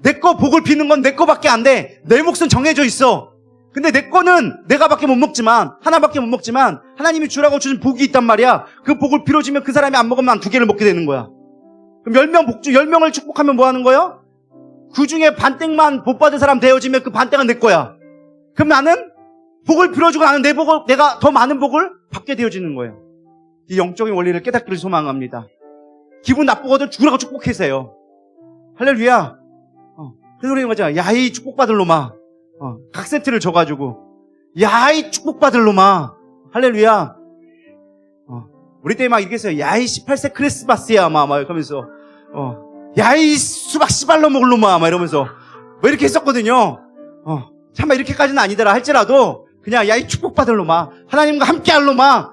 A: 내 거 복을 비는 건 내 거밖에 안 돼. 내 몫은 정해져 있어. 근데 내 거는 내가밖에 못 먹지만, 하나밖에 못 먹지만 하나님이 주라고 주신 복이 있단 말이야. 그 복을 빌어주면 그 사람이 안 먹으면 난 2개를 먹게 되는 거야. 그럼 10명 복주 10명을 축복하면 뭐 하는 거야? 그 중에 반땡만 복 받은 사람 되어지면 그 반땡은 내 거야. 그럼 나는 복을 빌어주고 나는 내 복을, 내가 더 많은 복을 받게 되어지는 거예요. 이 영적인 원리를 깨닫기를 소망합니다. 기분 나쁘거든 죽으라고 축복해세요. 할렐루야. 그래서 우리는 거잖아. 야, 이 축복받을 놈아. 각 세트를 줘가지고. 야, 이 축복받을 놈아. 할렐루야. 우리 때 막 이렇게 했어요. 야, 이 18세 크리스마스야. 막 이러면서. 야, 이 수박 씨발로 먹을 놈아. 막 이러면서. 뭐 이렇게 했었거든요. 참아 이렇게까지는 아니더라 할지라도 그냥 야, 이 축복받을 놈아. 하나님과 함께 할 놈아.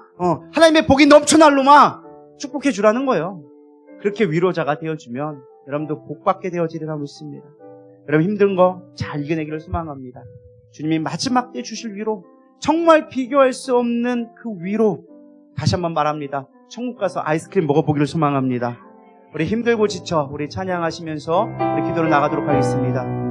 A: 하나님의 복이 넘쳐날 놈아. 축복해 주라는 거예요. 그렇게 위로자가 되어주면 여러분도 복받게 되어지리라 믿습니다. 여러분 힘든 거 잘 이겨내기를 소망합니다. 주님이 마지막 때 주실 위로, 정말 비교할 수 없는 그 위로, 다시 한번 말합니다. 천국 가서 아이스크림 먹어보기를 소망합니다. 우리 힘들고 지쳐 우리 찬양하시면서 우리 기도로 나가도록 하겠습니다.